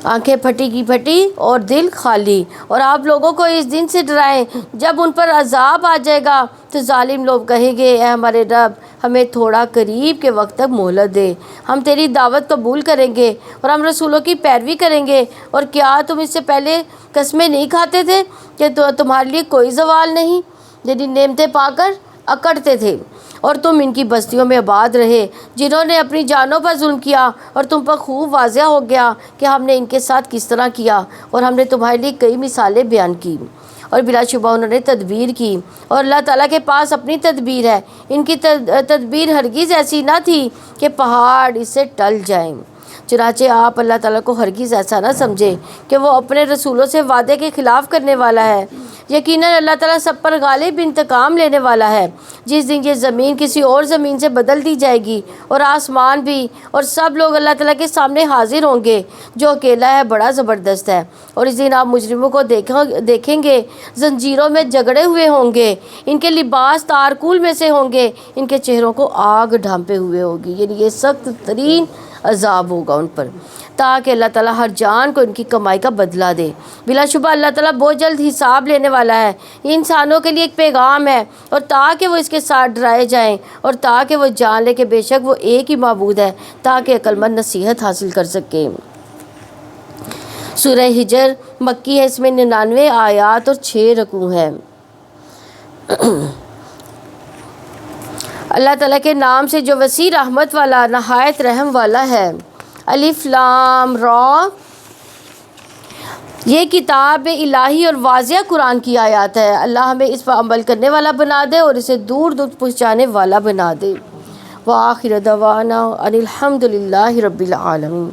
آنکھیں پھٹی کی پھٹی اور دل خالی۔ اور آپ لوگوں کو اس دن سے ڈرائیں جب ان پر عذاب آ جائے گا تو ظالم لوگ کہیں گے اے ہمارے رب ہمیں تھوڑا قریب کے وقت تک مہلت دے، ہم تیری دعوت قبول کریں گے اور ہم رسولوں کی پیروی کریں گے۔ اور کیا تم اس سے پہلے قسمیں نہیں کھاتے تھے کہ تمہارے لیے کوئی زوال نہیں، یعنی نعمتیں پا کر اکڑتے تھے اور تم ان کی بستیوں میں آباد رہے جنہوں نے اپنی جانوں پر ظلم کیا، اور تم پر خوب واضح ہو گیا کہ ہم نے ان کے ساتھ کس طرح کیا، اور ہم نے تمہارے لیے کئی مثالیں بیان کی، اور بلا شبہ انہوں نے تدبیر کی، اور اللہ تعالیٰ کے پاس اپنی تدبیر ہے۔ ان کی تدبیر ہرگز ایسی نہ تھی کہ پہاڑ اس سے ٹل جائیں۔ چنانچہ آپ اللہ تعالیٰ کو ہرگز ایسا نہ سمجھے کہ وہ اپنے رسولوں سے وعدے کے خلاف کرنے والا ہے۔ یقیناً اللہ تعالیٰ سب پر غالب انتقام لینے والا ہے۔ جس دن یہ زمین کسی اور زمین سے بدل دی جائے گی اور آسمان بھی، اور سب لوگ اللہ تعالیٰ کے سامنے حاضر ہوں گے جو اکیلا ہے، بڑا زبردست ہے۔ اور اس دن آپ مجرموں کو دیکھیں گے زنجیروں میں جگڑے ہوئے ہوں گے، ان کے لباس تارکول میں سے ہوں گے، ان کے چہروں کو آگ ڈھانپے ہوئے ہوگی، یعنی یہ سخت ترین عذاب ہوگا ان پر، تاکہ اللہ تعالیٰ ہر جان کو ان کی کمائی کا بدلہ دے۔ بلا شبہ اللہ تعالیٰ بہت جلد حساب لینے والا ہے۔ یہ انسانوں کے لیے ایک پیغام ہے، اور تاکہ وہ اس کے ساتھ ڈرائے جائیں، اور تاکہ وہ جان لے کہ بے شک وہ ایک ہی معبود ہے، تاکہ عقل مند نصیحت حاصل کر سکے۔ سورہ حجر مکی ہے، اس میں 99 آیات اور 6 رکوع ہیں۔ اللہ تعالیٰ کے نام سے جو وسیع رحمت والا، نہایت رحم والا ہے۔ الف لام را، یہ کتاب الہی اور واضح قرآن کی آیات ہے۔ اللہ ہمیں اس پر عمل کرنے والا بنا دے اور اسے دور دور پہنچانے والا بنا دے۔ وآخر دعوانا ان الحمد للہ رب العالمین۔